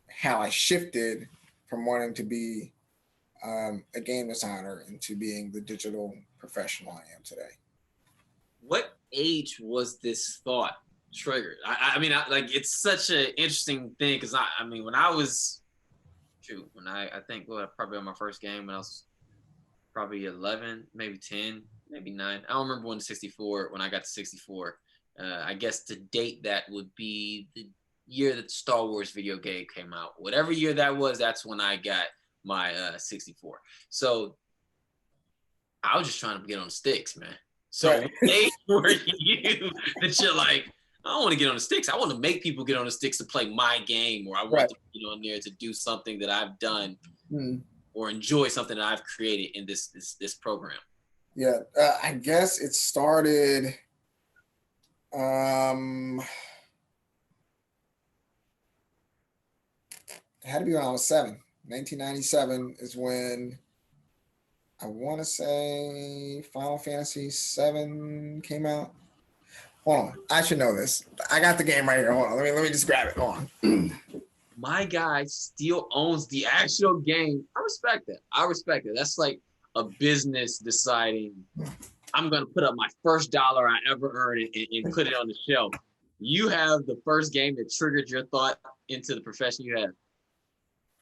how I shifted from wanting to be a game designer into being the digital professional I am today. What age was this thought triggered? I mean, like, it's such an interesting thing because I mean, when I was, I think probably on my first game when I was probably 11, maybe 10, maybe 9. I don't remember when I got to 64. I guess the date that would be the year that the Star Wars video game came out. Whatever year that was, that's when I got my 64. So I was just trying to get on the sticks, man. So Right. What age were you that you're like, I don't want to get on the sticks. I want to make people get on the sticks to play my game, or I want to get on there to do something that I've done or enjoy something that I've created in this program. Yeah, I guess it started It had to be when I was 7. 1997 is when I want to say Final Fantasy 7 came out. Hold on, I should know this. I got the game right here. Hold on, let me just grab it. Hold on. My guy still owns the actual game. I respect that. I respect it. That's like a business deciding I'm going to put up my first dollar I ever earned and put it on the shelf. You have the first game that triggered your thought into the profession you have.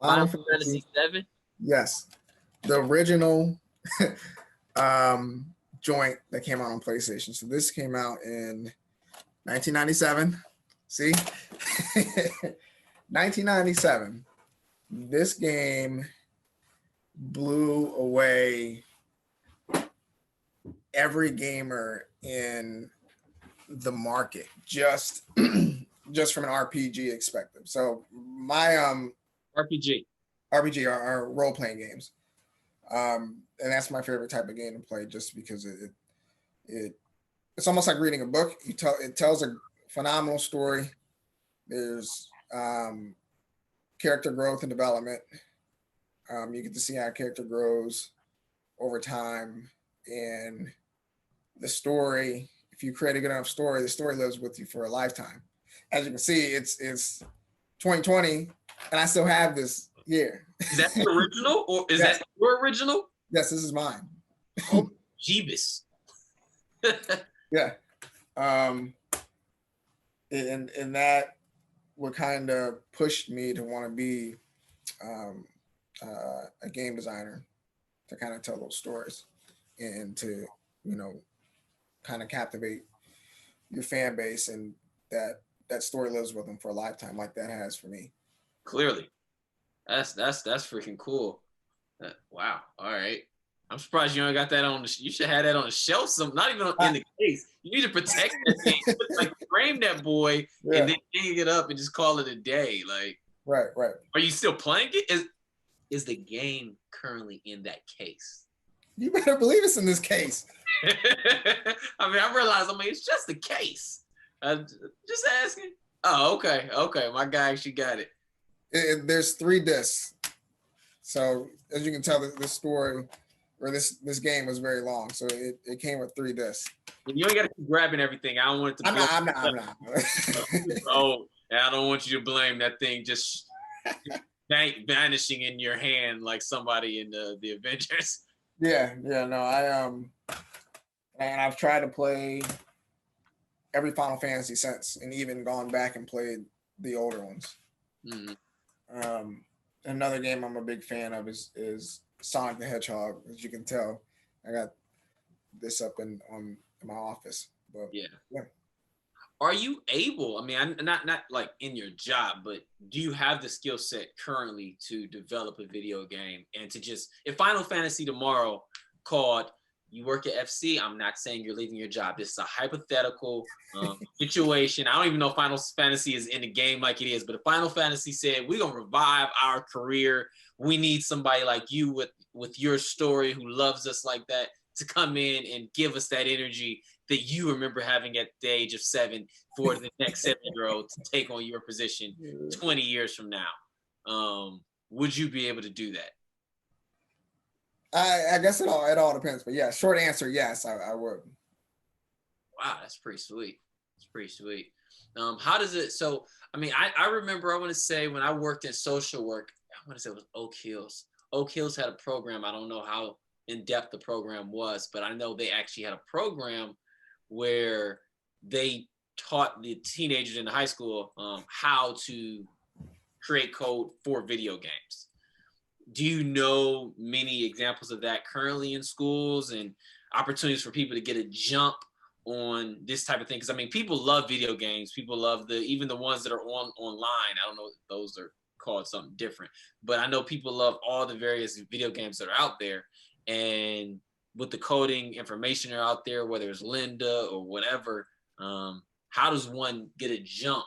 Final Fantasy 7? Yes. The original joint that came out on PlayStation. So this came out in 1997. See? 1997. This game blew away every gamer in the market just from an RPG perspective. So my RPG are role-playing games. And that's my favorite type of game to play just because it's almost like reading a book. It tells a phenomenal story. There's character growth and development. You get to see how a character grows over time, and the story. If you create a good enough story, the story lives with you for a lifetime. As you can see, it's 2020, and I still have this here. Is that the original, or is that your original? Yes, this is mine. Oh, Jeebus. Yeah. And that what kind of pushed me to want to be a game designer, to kind of tell those stories and to, kind of captivate your fan base, and that story lives with them for a lifetime, like that has for me. Clearly. That's freaking cool. Wow. All right. I'm surprised you only got that on you should have that on the shelf. Not even in the case. You need to protect that thing. Like frame that boy and then hang it up and just call it a day. Like right. Are you still playing it? Is the game currently in that case? You better believe it's in this case. I mean, I realize. It's just a case. Just asking. Oh, okay. My guy actually got it. There's 3 discs. So as you can tell, this story or this game was very long. So it came with 3 discs. You ain't got to keep grabbing everything. I don't want it to. I'm not. Oh, I don't want you to blame that thing just vanishing in your hand like somebody in the Avengers. Yeah. No, and I've tried to play every Final Fantasy since, and even gone back and played the older ones. Mm-hmm. Another game I'm a big fan of is Sonic the Hedgehog. As you can tell, I got this up in my office. But yeah. Are you able? Not like in your job, but do you have the skill set currently to develop a video game and to just, if Final Fantasy tomorrow called, you work at FC, I'm not saying you're leaving your job. This is a hypothetical situation. I don't even know if Final Fantasy is in the game like it is, but if Final Fantasy said, we're going to revive our career, we need somebody like you with your story who loves us like that to come in and give us that energy that you remember having at the age of 7 for the next 7-year-old to take on your position 20 years from now. Would you be able to do that? I guess it all depends, but yeah, short answer, yes, I would. Wow, that's pretty sweet. It's pretty sweet. How does it? So, I remember. I want to say when I worked in social work, I want to say it was Oak Hills. Oak Hills had a program. I don't know how in depth the program was, but I know they actually had a program where they taught the teenagers in the high school how to create code for video games. Do you know many examples of that currently in schools and opportunities for people to get a jump on this type of thing? Because people love video games. People love even the ones that are online. I don't know if those are called something different, but I know people love all the various video games that are out there. And with the coding information are out there, whether it's Linda or whatever, how does one get a jump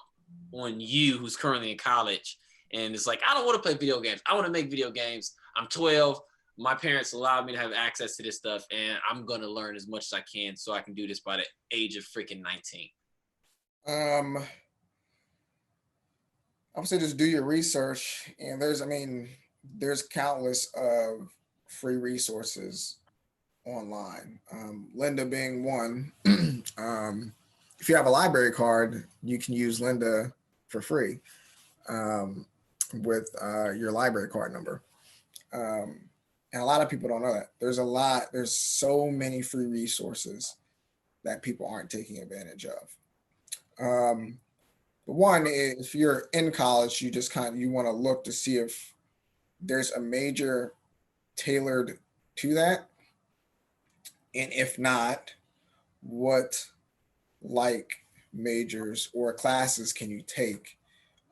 on you who's currently in college? And it's like, I don't want to play video games. I want to make video games. I'm 12. My parents allowed me to have access to this stuff, and I'm going to learn as much as I can so I can do this by the age of freaking 19. Um, I would say just do your research, and there's countless of free resources online. Linda being one. If you have a library card, you can use Linda for free um, with your library card number. Um, and a lot of people don't know that. There's so many free resources that people aren't taking advantage of. Um, but one, if you're in college, you want to look to see if there's a major tailored to that, and if not, what like majors or classes can you take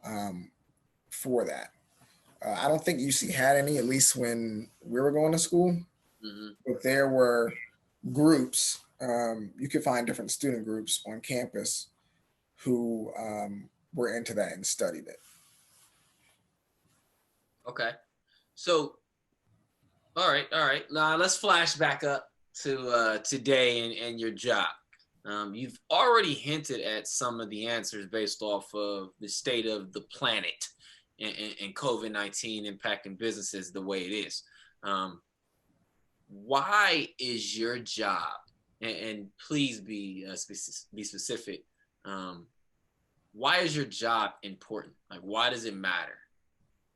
um, for that? I don't think UC had any, at least when we were going to school. Mm-hmm. But there were groups. You could find different student groups on campus who were into that and studied it. Okay. So, all right, all right. Now let's flash back up to today and your job. You've already hinted at some of the answers based off of the state of the planet and COVID-19 impacting businesses the way it is. Um, why is your job, and please be specific, um, why is your job important? Like, why does it matter?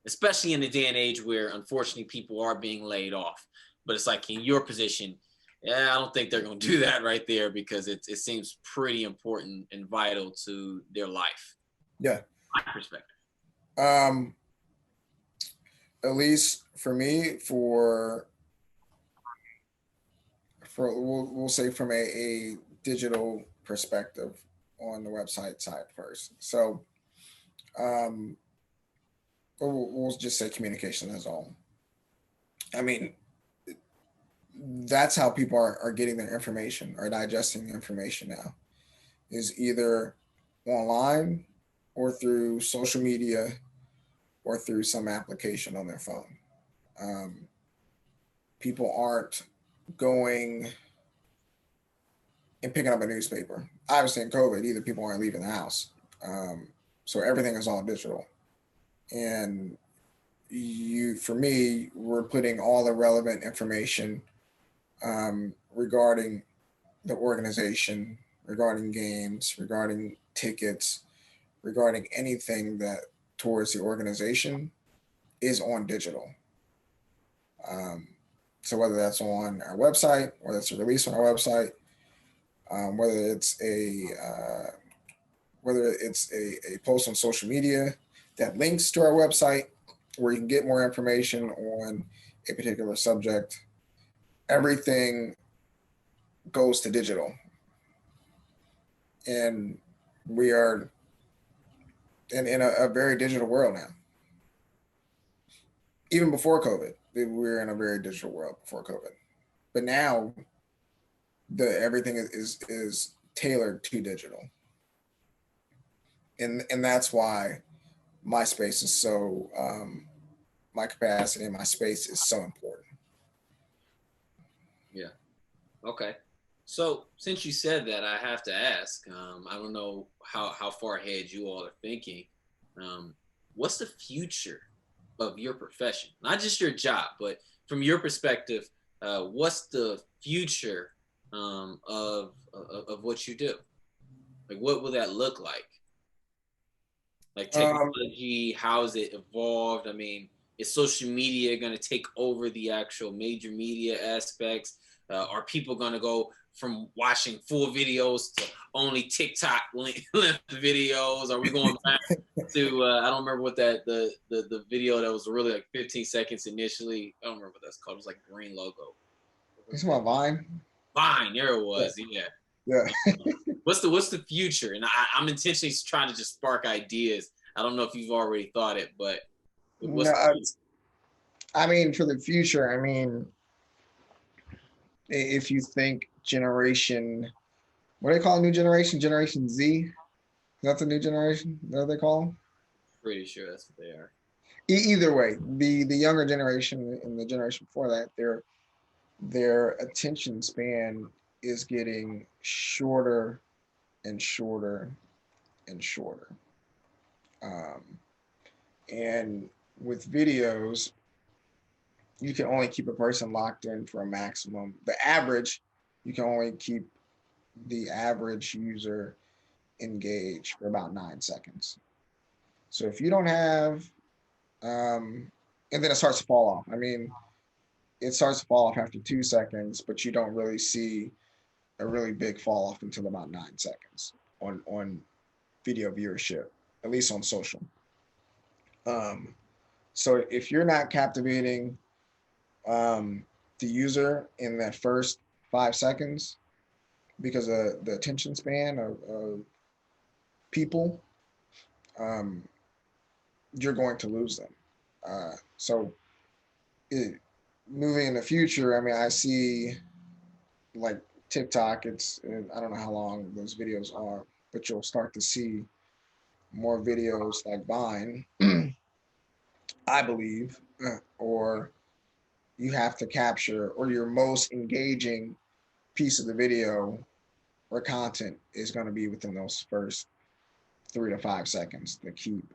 Especially in the day and age where unfortunately people are being laid off. But it's like in your position, yeah, I don't think they're going to do that right there because it seems pretty important and vital to their life. Yeah. My perspective. Um, at least for me, we'll say from a digital perspective on the website side first. So um, we'll just say communication as all. I mean, that's how people are getting their information or digesting the information now is either online or through social media or through some application on their phone. Um, People aren't going and picking up a newspaper. Obviously, in COVID, either people aren't leaving the house, so everything is all digital. And for me, we're putting all the relevant information regarding the organization, regarding games, regarding tickets, regarding anything that towards the organization is on digital. Um, so whether that's on our website or that's a release on our website, um, whether it's a uh, whether it's a post on social media that links to our website where you can get more information on a particular subject, everything goes to digital. And we are in a very digital world now. Even before COVID, we were in a very digital world before COVID. But now the everything is tailored to digital, and that's why my space is so my capacity and my space is so important. Yeah. Okay. So since you said that, I have to ask. I don't know how far ahead you all are thinking. Um, what's the future of your profession? Not just your job, but from your perspective, what's the future of what you do? Like, what will that look like? Like Um, technology, how has it evolved? I mean, is social media going to take over the actual major media aspects? Are people going to go from watching full videos to only TikTok length videos? Are we going back to I don't remember what the video that was really like 15 seconds initially. I don't remember what that's called. It was like a green logo. it's my Vine. Fine, there it Yeah, was. Yeah. yeah. What's the future? And I'm intentionally trying to just spark ideas. I don't know if you've already thought it, but No, what's I mean for the future. I mean, if you think generation, what do they call a new generation? Generation Z. Is that the new generation? Is that what they call them? pretty sure that's what they are. Either way, the younger generation and the generation before that, their attention span is getting shorter and shorter and shorter. Um, and with videos, you can only keep a person locked in for a maximum. The average, you can only keep the average user engaged for about 9 seconds. So if you don't have, and then it starts to fall off. I mean, it starts to fall off after 2 seconds, but you don't really see a really big fall off until about 9 seconds on video viewership, at least on social. Um, so if you're not captivating the user in that first 5 seconds, because of the attention span of people, um, you're going to lose them. So moving in the future, I mean, I see like TikTok. I don't know how long those videos are, but you'll start to see more videos like Vine, I believe, or you have to capture, or your most engaging piece of the video or content is going to be within those first 3 to 5 seconds to keep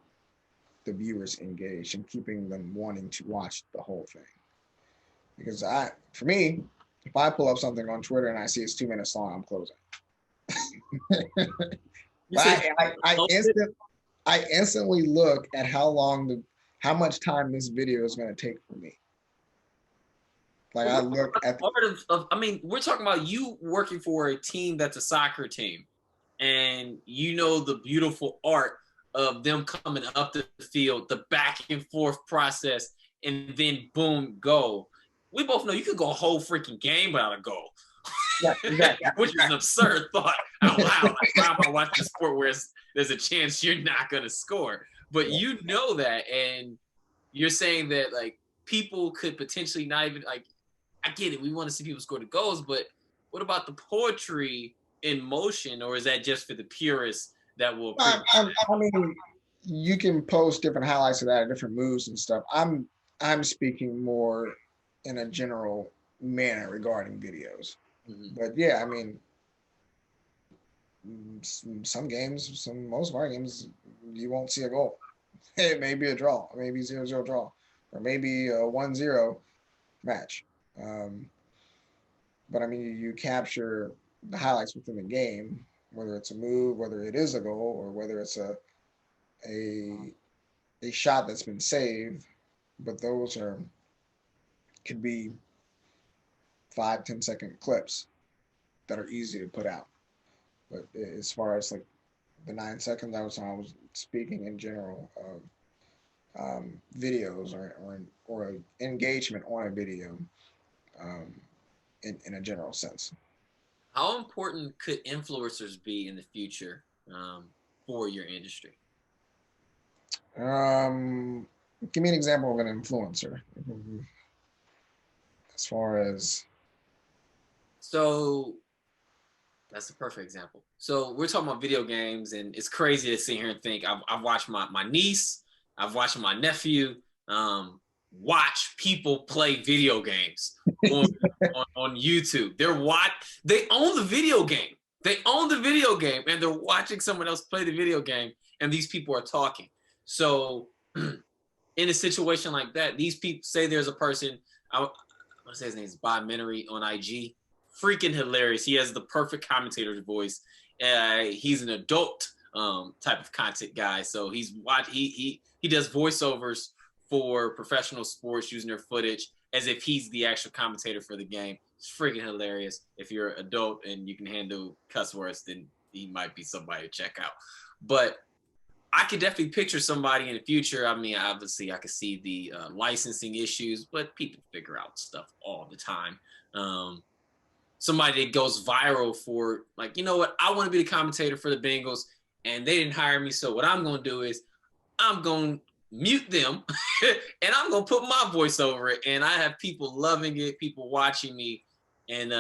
the viewers engaged and keeping them wanting to watch the whole thing. Because for me, if I pull up something on Twitter and I see it's 2 minutes long, I'm closing. I instantly look at how much time this video is going to take for me. Like I look at I mean, we're talking about you working for a team that's a soccer team, and you know the beautiful art of them coming up the field, the back and forth process, and then boom, goal. We both know you could go a whole freaking game without a goal. Yeah, exactly. Which is an absurd thought out loud. Like, why am I watching a sport where there's a chance you're not going to score? But you know that, and you're saying that like people could potentially not even like. I get it. We want to see people score the goals, but what about the poetry in motion, or is that just for the purists that will? I mean, you can post different highlights of that, different moves and stuff. I'm speaking more in a general manner regarding videos. Mm-hmm. But yeah, I mean, some games, most of our games, you won't see a goal. It may be a draw, maybe 0-0 draw, or maybe a 1-0 match. But I mean, you capture the highlights within the game, whether it's a move, whether it is a goal, or whether it's a shot that's been saved. But those could be 5-10 second clips that are easy to put out. But as far as like the 9 seconds, I was speaking in general of videos or engagement on a video. In a general sense. How important could influencers be in the future for your industry? Give me an example of an influencer. As far as. So that's a perfect example. So we're talking about video games, and it's crazy to sit here and think. I've watched my niece, I've watched my nephew, watch people play video games on YouTube. They own the video game. They own the video game, and they're watching someone else play the video game, and these people are talking. So in a situation like that, these people say there's a person, I want to say his name is Bob Menery on IG. Freaking hilarious. He has the perfect commentator's voice. He's an adult type of content guy. So he does voiceovers for professional sports using their footage as if he's the actual commentator for the game. It's freaking hilarious. If you're an adult and you can handle cuss words, then he might be somebody to check out. But I could definitely picture somebody in the future. I mean, obviously I could see the licensing issues, but people figure out stuff all the time. Somebody that goes viral for like, you know what? I want to be the commentator for the Bengals and they didn't hire me. So what I'm going to do is I'm going to mute them and I'm going to put my voice over it. And I have people loving it, people watching me. And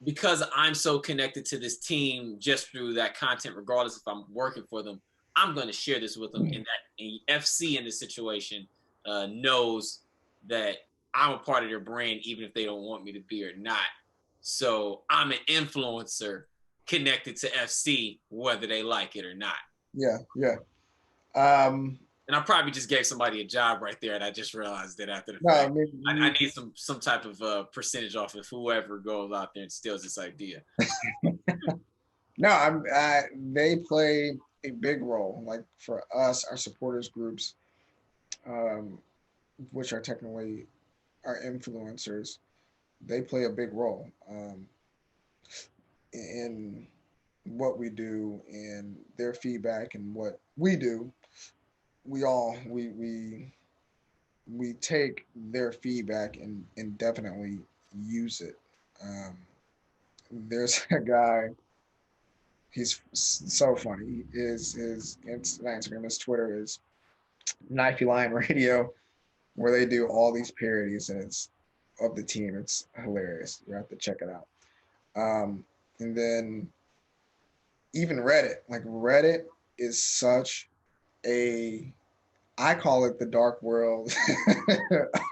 because I'm so connected to this team just through that content, regardless if I'm working for them, I'm going to share this with them. And that FC in this situation knows that I'm a part of their brand, even if they don't want me to be or not. So I'm an influencer connected to FC, whether they like it or not. Yeah, yeah. And I probably just gave somebody a job right there, and I just realized that after the No, I fact. mean, I need some type of percentage off if whoever goes out there and steals this idea. no, they play a big role. Like for us, our supporters groups, um, which are technically our influencers, they play a big role in what we do and their feedback and what we do. We all we take their feedback and definitely use it. Um, there's a guy. He's so funny. His Instagram, his Twitter is Knifey Line Radio, where they do all these parodies and it's of the team. It's hilarious. You have to check it out. And then even Reddit, like Reddit is such a, I call it the dark world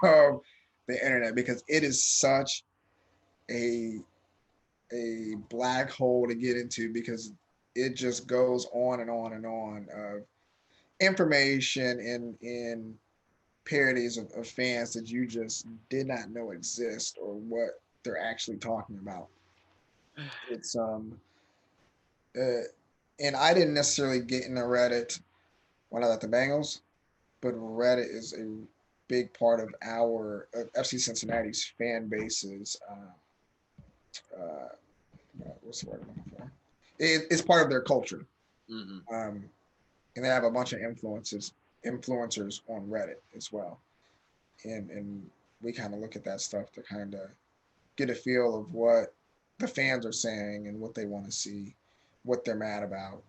of the internet because it is such a black hole to get into because it just goes on and on and on of information and parodies of fans that you just did not know exist or what they're actually talking about. It's and I didn't necessarily get into Reddit when I was at the Bengals, but Reddit is a big part of our FC Cincinnati's fan bases. What's the word I'm looking for? It's part of their culture, and they have a bunch of influencers on Reddit as well, and we kind of look at that stuff to kind of get a feel of what the fans are saying and what they want to see, what they're mad about.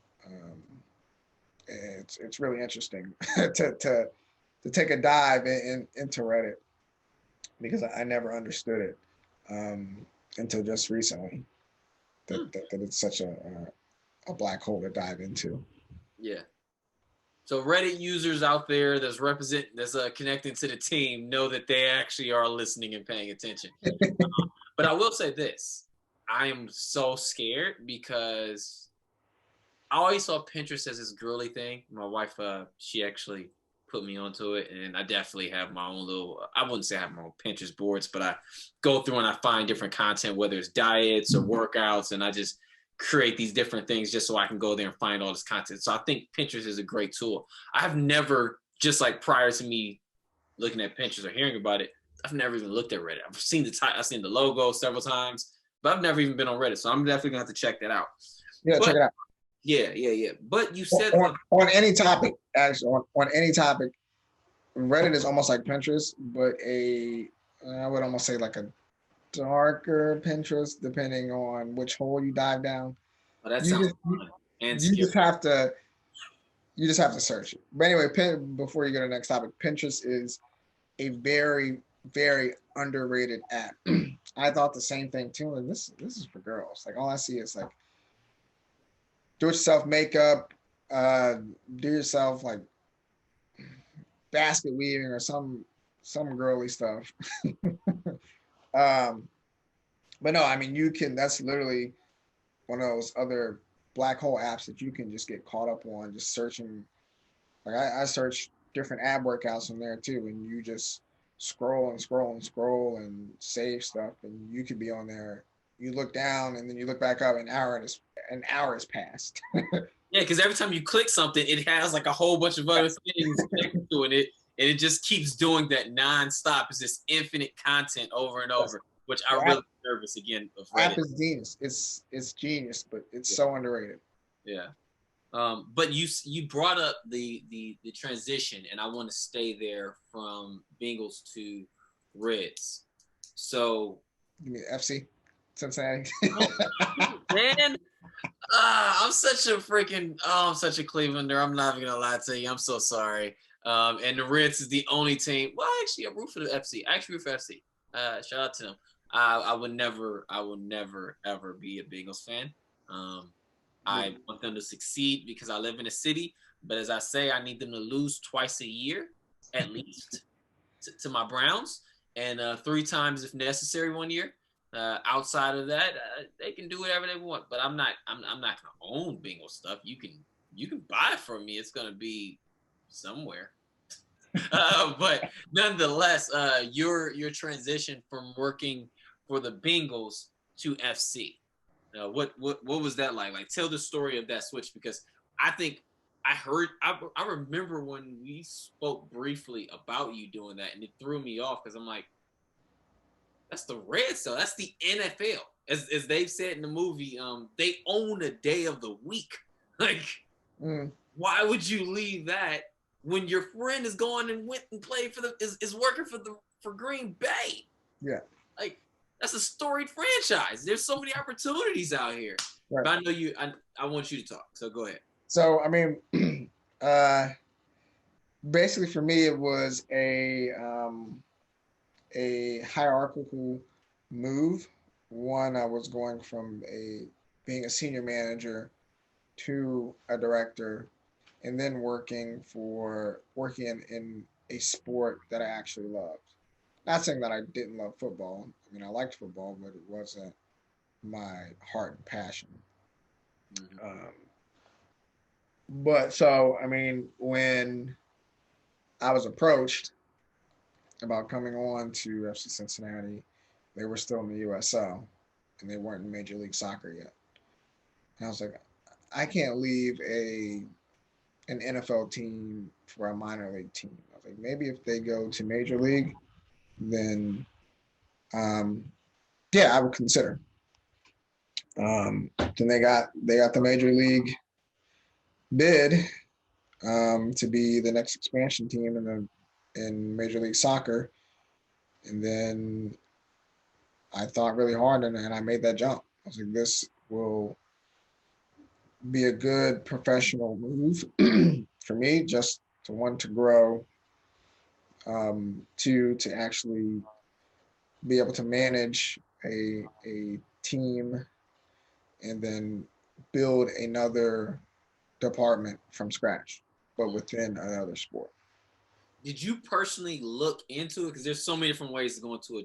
It's really interesting to take a dive into Reddit because I never understood it until just recently that it's such a black hole to dive into. Yeah. So Reddit users out there that's connecting to the team know that they actually are listening and paying attention. But I will say this. I am so scared because I always saw Pinterest as this girly thing. My wife, she actually put me onto it, and I definitely have my own little, I wouldn't say I have my own Pinterest boards, but I go through and I find different content, whether it's diets or workouts, and I just create these different things just so I can go there and find all this content. So I think Pinterest is a great tool. I have never, just like prior to me looking at Pinterest or hearing about it, I've never even looked at Reddit. I've seen the logo several times, but I've never even been on Reddit. So I'm definitely gonna have to check that out. Yeah, check it out. Yeah. But you said on any topic, actually, on any topic, Reddit is almost like Pinterest, but I would almost say like a darker Pinterest, depending on which hole you dive down. Oh, that sounds fun. You just have to search it. But anyway, before you go to the next topic, Pinterest is a very, very underrated app. I thought the same thing too. Like this is for girls. Like all I see is like do-it-yourself makeup, do yourself like basket weaving or some girly stuff. But no, I mean that's literally one of those other black hole apps that you can just get caught up on just searching. Like I search different ab workouts in there too, and you just scroll and save stuff, and you could be on there. You look down and then you look back up, an hour has passed. Yeah, because every time you click something, it has like a whole bunch of other things doing it, and it just keeps doing that nonstop. It's just infinite content over and over, which I really nervous again of Reddit. App is genius. It's genius, but it's so underrated. Yeah. But you brought up the transition, and I want to stay there from Bengals to Reds. So you mean FC Cincinnati? Man, I'm such a Clevelander. I'm not even gonna lie to you. I'm so sorry. And the Reds is the only team. Well, actually, I root for the FC. I actually root for FC. Shout out to them. I will never ever be a Bengals fan. I want them to succeed because I live in a city. But as I say, I need them to lose twice a year, at least, to my Browns, and 3 times if necessary 1 year. Outside of that, they can do whatever they want. But I'm not gonna own bingo stuff. You can buy it from me. It's gonna be somewhere. But nonetheless, your transition from working for the Bengals to FC. What was that like? Like, tell the story of that switch, because I think I remember when we spoke briefly about you doing that, and it threw me off because I'm like, that's the red zone. That's the NFL. As they've said in the movie, they own a day of the week. Like, why would you leave that when your friend is going and went and played for is working for Green Bay? Yeah. Like, that's a storied franchise. There's so many opportunities out here. Right. But I know I want you to talk. So go ahead. So I mean, basically for me, it was a hierarchical move. One, I was going from being a senior manager to a director, and then working in a sport that I actually loved. Not saying that I didn't love football. I mean, I liked football, but it wasn't my heart and passion. Mm-hmm. But so, I mean, when I was approached about coming on to FC Cincinnati, they were still in the USL, and they weren't in Major League Soccer yet. And I was like, I can't leave an NFL team for a minor league team. I was like, maybe if they go to Major League, then yeah, I would consider. Then they got the Major League bid to be the next expansion team in Major League Soccer, and then I thought really hard and I made that jump. I was like, this will be a good professional move for me, just to grow, to actually be able to manage a team and then build another department from scratch, but within another sport. Did you personally look into it? Because there's so many different ways to go into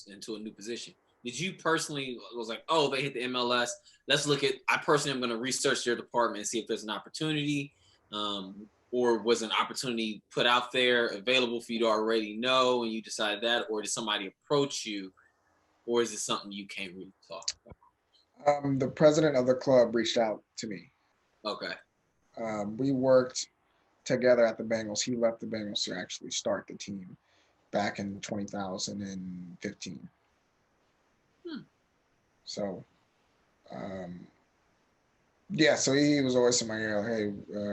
into a new position. Did you personally was like, oh, they hit the MLS. Let's look at, I personally am going to research their department and see if there's an opportunity, or was an opportunity put out there available for you to already know and you decided that, or did somebody approach you, or is it something you can't really talk about? The president of the club reached out to me. Okay. We worked together at the Bengals. He left the Bengals to actually start the team back in 2015. So, yeah, so he was always in my ear, hey,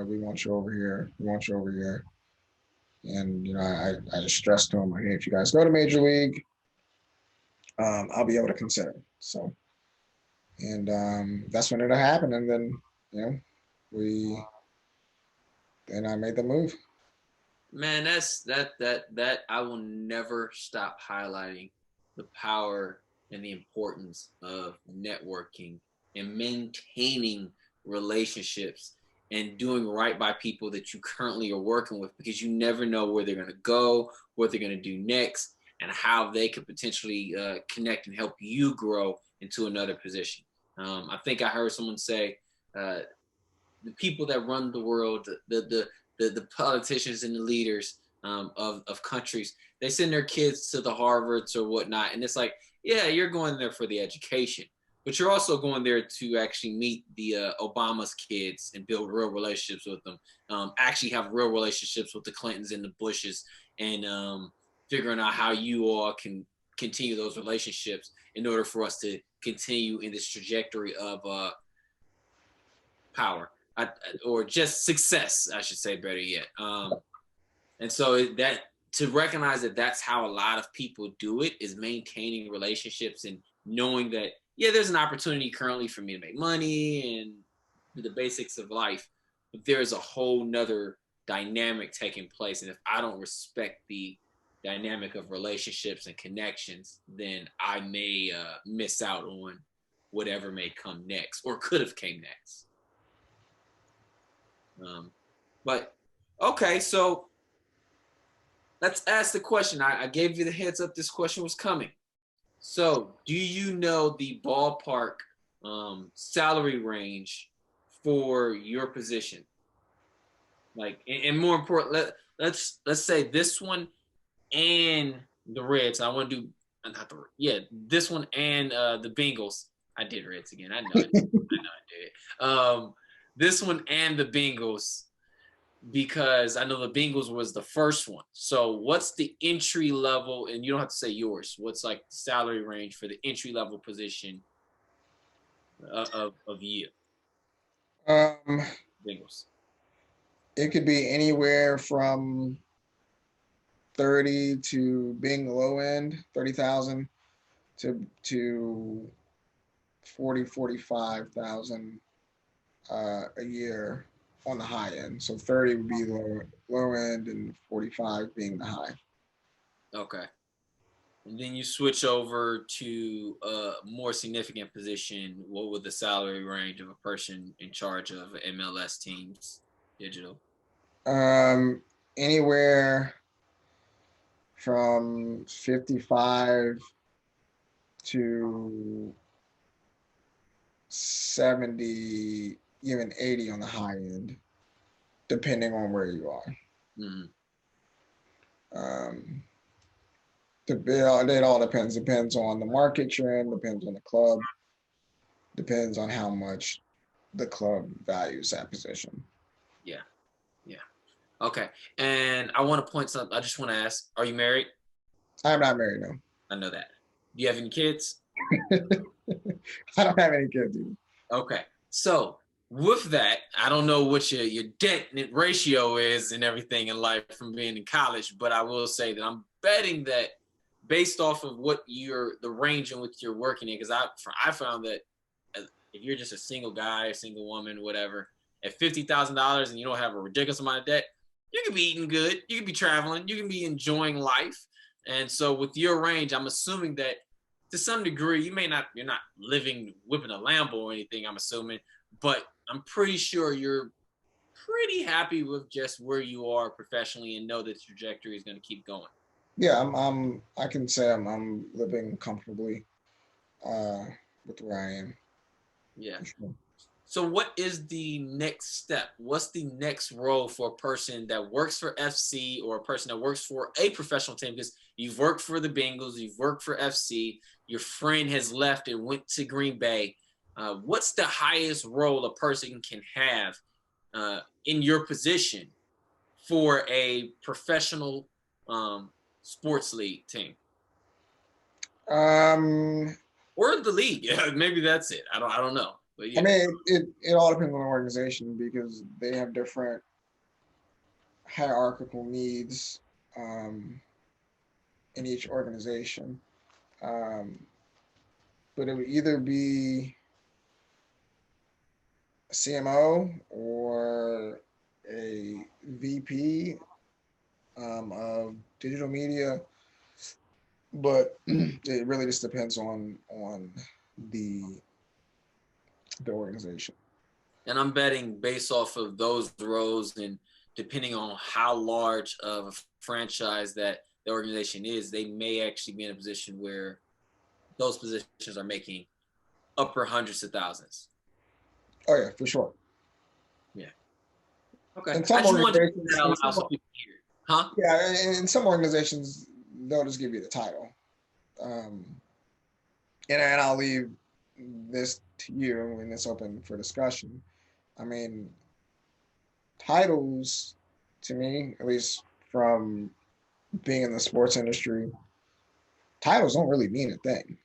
we want you over here. We want you over here. And, you know, I just stressed to him, like, hey, if you guys go to Major League, I'll be able to consider. So, and that's when it happened. And then, you know, then I made the move. Man, that I will never stop highlighting the power and the importance of networking and maintaining relationships and doing right by people that you currently are working with, because you never know where they're going to go, what they're going to do next, and how they could potentially connect and help you grow into another position. I think I heard someone say, the people that run the world, the politicians and the leaders of countries, they send their kids to the Harvards or whatnot. And it's like, yeah, you're going there for the education, but you're also going there to actually meet the Obama's kids and build real relationships with them, actually have real relationships with the Clintons and the Bushes, and figuring out how you all can continue those relationships in order for us to continue in this trajectory of power. Or just success, I should say, better yet. And so that, to recognize that that's how a lot of people do it, is maintaining relationships and knowing that, yeah, there's an opportunity currently for me to make money and the basics of life, but there's a whole nother dynamic taking place. And if I don't respect the dynamic of relationships and connections, then I may miss out on whatever may come next or could have came next. But okay, so let's ask the question. I gave you the heads up this question was coming. So, do you know the ballpark salary range for your position? Like, and more important, let's say this one and the Reds. I want to do not the yeah this one and the Bengals. I did Reds again. I know it. I know I did it. This one and the Bengals because I know the Bengals was the first one. So what's the entry level? And you don't have to say yours. What's like the salary range for the entry level position of you Um, Bengals? it could be anywhere from 30 to being low end, 30,000 to 40, 45,000 a year on the high end. So 30 would be the low end and 45 being the high. Okay. And then you switch over to a more significant position. What would the salary range of a person in charge of MLS teams digital? Um, Anywhere from 55 to 70, even 80 on the high end, depending on where you are. Mm-hmm. Um, it all depends. Depends on the market trend, depends on the club, depends on how much the club values that position. Yeah. Yeah. Okay. And I want to point something. I just want to ask: are you married? I'm not married now. I know that. Do you have any kids? I don't have any kids either. Okay. So with that, I don't know what your debt ratio is and everything in life from being in college, but I will say that I'm betting that based off of what the range in which you're working in, because I found that if you're just a single guy, a single woman, whatever, at $50,000 and you don't have a ridiculous amount of debt, you can be eating good, you can be traveling, you can be enjoying life. And so with your range, I'm assuming that to some degree, you're not living whipping a Lambo or anything, I'm assuming, but I'm pretty sure you're pretty happy with just where you are professionally and know that the trajectory is going to keep going. Yeah, I can say I'm living comfortably uh, with where I am. Yeah. For sure. So what is the next step? What's the next role for a person that works for FC or a person that works for a professional team? Because you've worked for the Bengals, you've worked for FC, your friend has left and went to Green Bay. What's the highest role a person can have in your position for a professional sports league team Um, or the league? Yeah, maybe that's it. I don't know, but I yeah, mean, it all depends on the organization because they have different hierarchical needs in each organization. Um, but it would either be a CMO or a VP of digital media, but it really just depends on the the organization. and I'm betting based off of those roles and depending on how large of a franchise that the organization is, they may actually be in a position where those positions are making upper hundreds of thousands. Oh yeah, for sure. Yeah. Okay. In I some just wanted to put organizations, that out loud so people hear it. Huh? yeah, in some organizations they'll just give you the title, um, and I'll leave this to you when it's open for discussion. I mean, titles to me, at least from being in the sports industry, titles don't really mean a thing.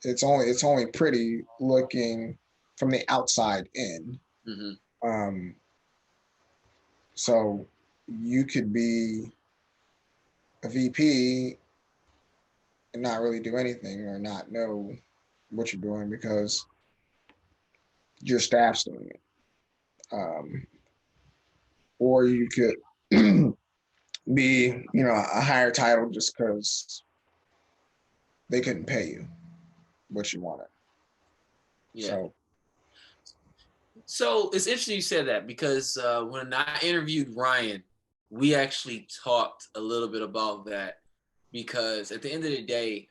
It's only pretty looking from the outside in. Mm-hmm. Um, so you could be a VP and not really do anything or not know what you're doing because your staff's doing it. Um, or you could be, a higher title just because they couldn't pay you what you wanted. Yeah. So, So it's interesting you said that because when I interviewed Ryan, we actually talked a little bit about that because at the end of the day,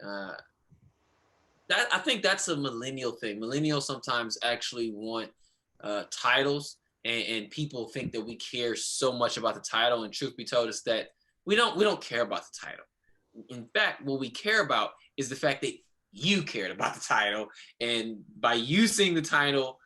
that I think that's a millennial thing. Millennials sometimes actually want titles, and people think that we care so much about the title. And truth be told, is that we don't care about the title. In fact, what we care about is the fact that you cared about the title, and by you seeing the title,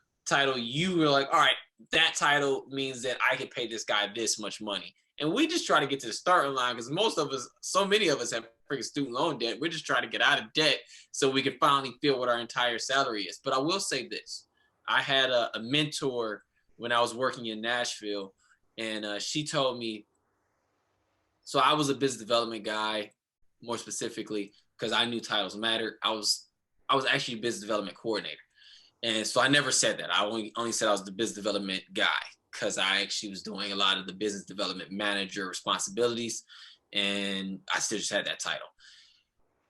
you were like, all right, that title means that I can pay this guy this much money. And we just try to get to the starting line because most of us, so many of us have freaking student loan debt. We're just trying to get out of debt so we can finally feel what our entire salary is. But I will say this. I had a mentor when I was working in Nashville, and she told me, so I was a business development guy, more specifically, because I knew titles mattered. I was actually a business development coordinator. And so I never said that. I only said I was the business development guy because I actually was doing a lot of the business development manager responsibilities. And I still just had that title.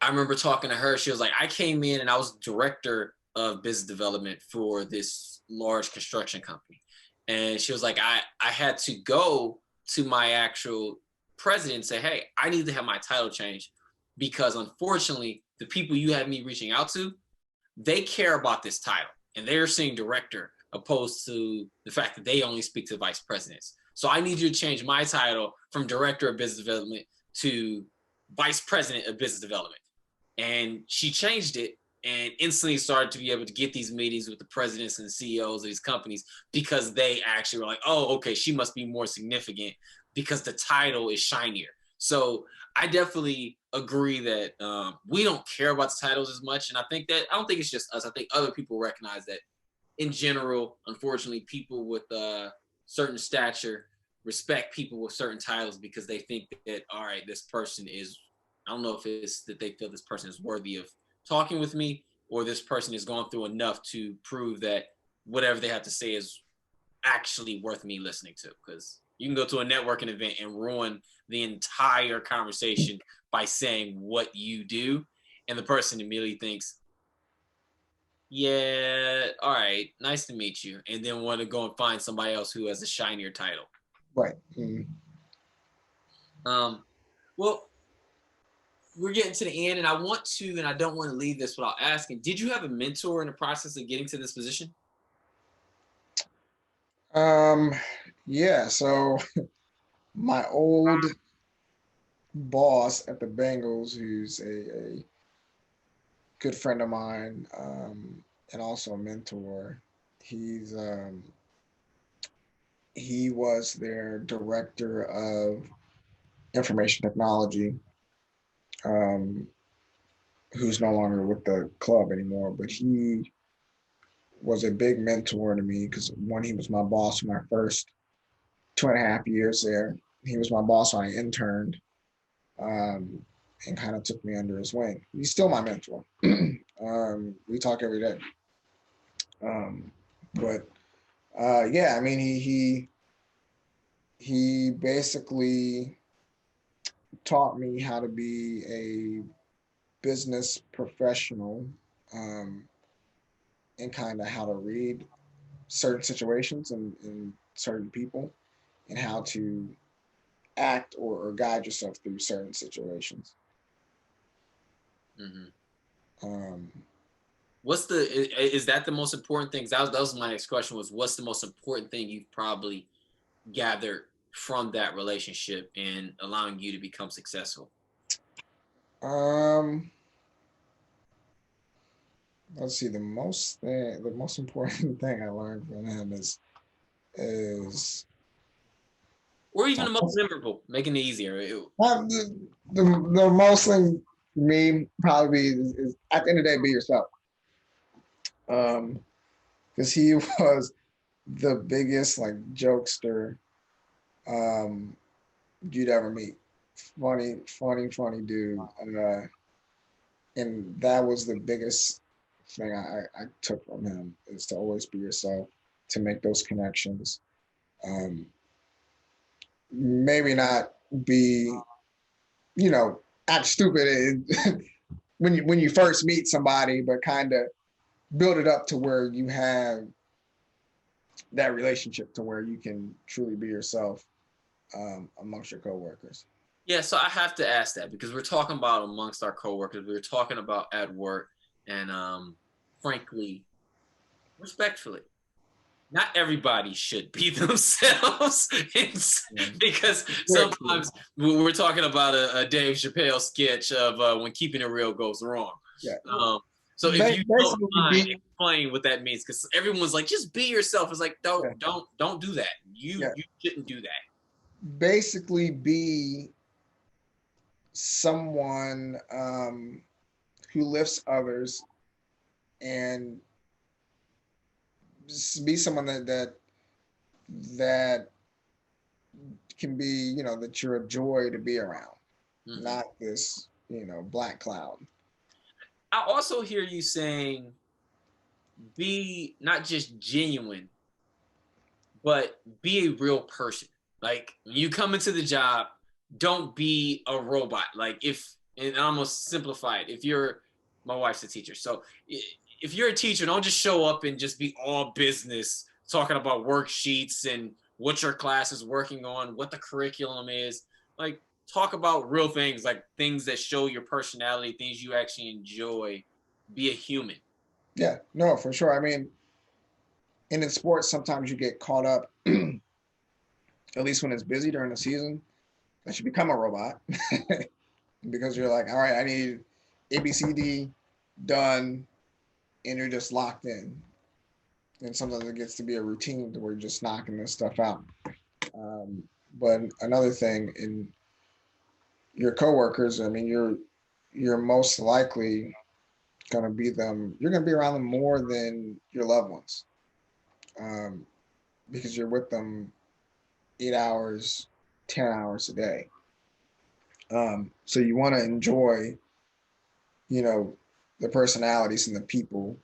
I remember talking to her. She was like, I came in and I was director of business development for this large construction company. And she was like, I had to go to my actual president and say, hey, I need to have my title changed because unfortunately, the people you had me reaching out to, they care about this title and they're seeing director opposed to the fact that they only speak to vice presidents. So I need you to change my title from director of business development to vice president of business development. And she changed it and instantly started to be able to get these meetings with the presidents and CEOs of these companies because they actually were like, oh, okay, she must be more significant because the title is shinier. So I definitely agree that we don't care about the titles as much. And I don't think it's just us. I think other people recognize that in general, unfortunately, people with certain stature respect people with certain titles because they think that, all right, this person is, I don't know if it's that they feel this person is worthy of talking with me or this person has gone through enough to prove that whatever they have to say is actually worth me listening to. Because you can go to a networking event and ruin the entire conversation by saying what you do. And the person immediately thinks, yeah, all right, nice to meet you. And then want to go and find somebody else who has a shinier title. Right. Mm-hmm. Well, we're getting to the end, and I don't want to leave this without asking, did you have a mentor in the process of getting to this position? Um, yeah, so my old boss at the Bengals, who's a good friend of mine, and also a mentor, he was their director of information technology, um, who's no longer with the club anymore, but he was a big mentor to me because when he was my boss for my first 2.5 years there, he was my boss when I interned, and kind of took me under his wing. He's still my mentor. We talk every day. Um, but yeah, I mean, he basically taught me how to be a business professional, um, and kind of how to read certain situations and certain people and how to act or guide yourself through certain situations. Mm-hmm. Um, Is that the most important thing? That was my next question was, what's the most important thing you've probably gathered from that relationship and allowing you to become successful? um, let's see. The most important thing I learned from him is Or even the most memorable, making it easier. the most thing for me probably is at the end of the day, be yourself. Because he was the biggest like jokester, um, you'd ever meet. Funny dude. And that was the biggest thing I took from him is to always be yourself, to make those connections. Um, Maybe not be, you know, act stupid when you first meet somebody, but kind of build it up to where you have that relationship to where you can truly be yourself, amongst your coworkers. Yeah, so I have to ask that because we're talking about amongst our coworkers, we were talking about at work. And frankly, respectfully, not everybody should be themselves. Because sometimes we're talking about a Dave Chappelle sketch of when keeping it real goes wrong. Yeah. So if you don't Basically mind, be, explain what that means, because everyone's like, just be yourself. It's like, yeah, don't do that. You yeah. you shouldn't do that. Basically be someone who lifts others and be someone that can be, that you're a joy to be around, not this, black cloud. I also hear you saying be not just genuine, but be a real person. Like when you come into the job, don't be a robot. Like if, and I'm gonna simplify it. If you're, my wife's a teacher, so if you're a teacher, don't just show up and just be all business, talking about worksheets and what your class is working on, what the curriculum is. Like talk about real things, like things that show your personality, things you actually enjoy. Be a human. Yeah, no, for sure. I mean, and in sports, sometimes you get caught up, at least when it's busy during the season, that you become a robot because you're like, all right, I need ABCD done, and you're just locked in. And sometimes it gets to be a routine to where you're just knocking this stuff out. Um, but another thing, in your coworkers, I mean, you're most likely going to be them. You're going to be around them more than your loved ones, um, because you're with them 8 hours, 10 hours a day. So you want to enjoy, you know, the personalities and the people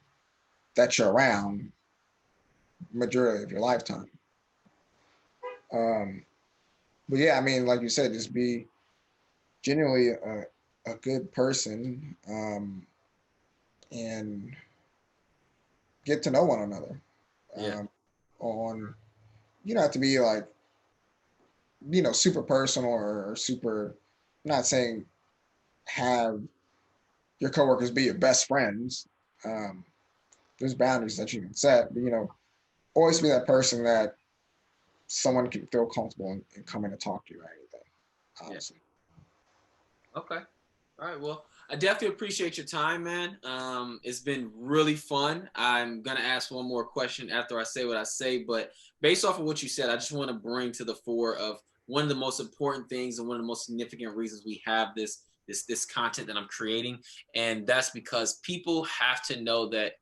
that you're around majority of your lifetime. Um, but yeah, I mean, like you said, just be genuinely a good person, and get to know one another. Yeah. On You don't have to be like, super personal or super. I'm not saying have your coworkers be your best friends. Um, there's boundaries that you can set, but always be that person that someone can feel comfortable in coming to talk to you or anything. Honestly. Yeah. Okay. All right. Well, I definitely appreciate your time, man. It's been really fun. I'm gonna ask one more question after I say what I say, but based off of what you said, I just want to bring to the fore of one of the most important things and one of the most significant reasons we have this content that I'm creating, and that's because people have to know that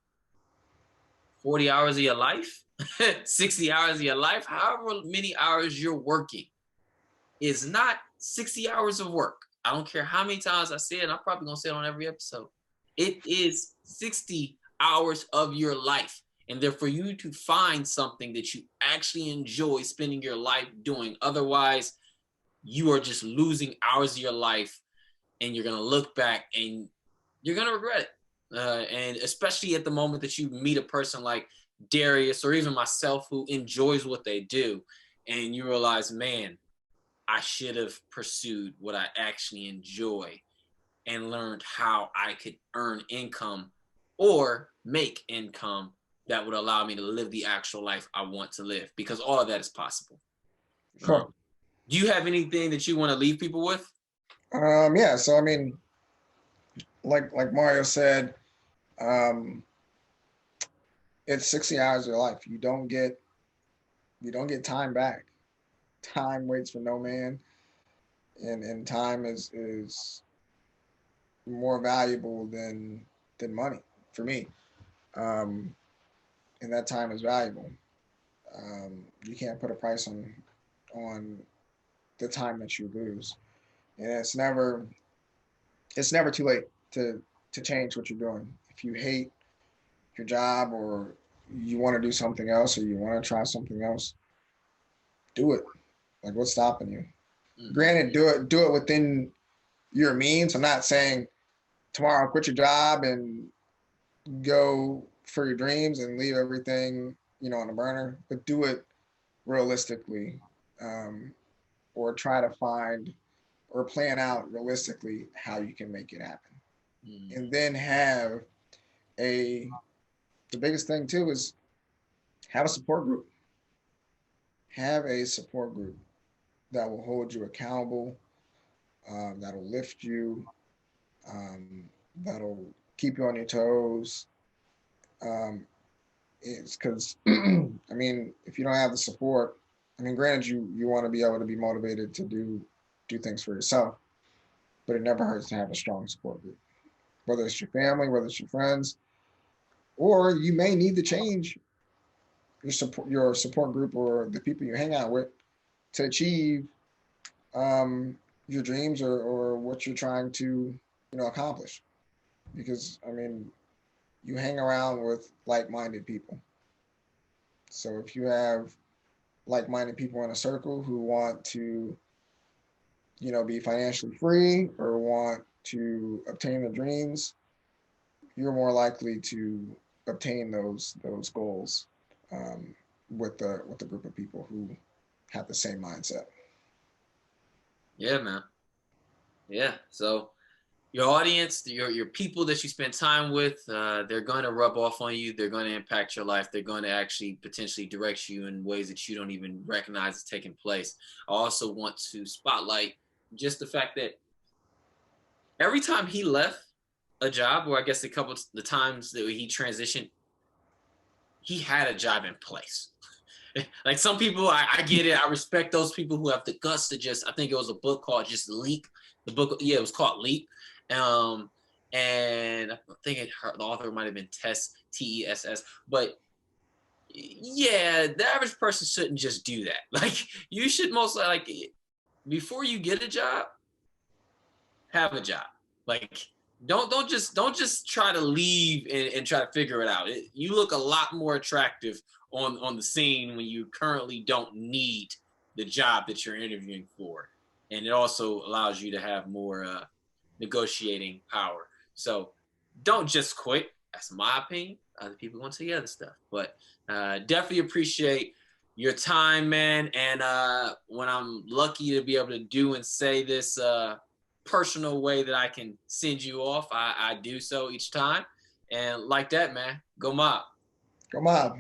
40 hours of your life, 60 hours of your life, however many hours you're working, is not 60 hours of work. I don't care how many times I say it, I'm probably gonna say it on every episode. It is 60 hours of your life. And therefore, you to find something that you actually enjoy spending your life doing. Otherwise, you are just losing hours of your life, and you're gonna look back and you're gonna regret it. And especially at the moment that you meet a person like Darius or even myself who enjoys what they do, and you realize, man, I should have pursued what I actually enjoy and learned how I could earn income or make income that would allow me to live the actual life I want to live, because all of that is possible. Sure. Do you have anything that you want to leave people with? Yeah. So I mean, like Mario said, um, it's 60 hours of your life. You don't get time back. Time waits for no man, and time is more valuable than money for me. Um, and that time is valuable. You can't put a price on the time that you lose, and it's never too late to change what you're doing. If you hate your job, or you want to do something else, or you want to try something else, do it. Like, what's stopping you? Granted, do it within your means. I'm not saying tomorrow quit your job and go for your dreams and leave everything on the burner, but do it realistically, um, or try to find or plan out realistically how you can make it happen, and then have a the biggest thing too is have a support group. Have a support group that will hold you accountable, that'll lift you, um, that'll keep you on your toes. Um, it's because I mean, if you don't have the support, I mean, granted, you want to be able to be motivated to do things for yourself, but it never hurts to have a strong support group, whether it's your family, whether it's your friends, or you may need to change your support group or the people you hang out with to achieve your dreams or what you're trying to accomplish. Because I mean, you hang around with like-minded people. So if you have like-minded people in a circle who want to be financially free or want to obtain their dreams, you're more likely to obtain those goals with the group of people who have the same mindset. Yeah, man. Yeah. So your audience, your people that you spend time with, they're going to rub off on you. They're going to impact your life. They're going to actually potentially direct you in ways that you don't even recognize is taking place. I also want to spotlight just the fact that every time he left a job, or I guess a couple of the times that he transitioned, he had a job in place. Like some people, I get it. I respect those people who have the guts to just. I think it was a book called just Leap. The book, yeah, it was called Leap. Um, and I think the author might have been Tess. But yeah, the average person shouldn't just do that. Like you should mostly like before you get a job, have a job. Like don't just try to leave and try to figure it out. You look a lot more attractive on the scene when you currently don't need the job that you're interviewing for, and it also allows you to have more negotiating power. So don't just quit. That's my opinion. Other people want to say other stuff, but definitely appreciate your time, man. And when I'm lucky to be able to do and say this personal way that I can send you off, I do so each time. And like that, man, go mob. Go mob.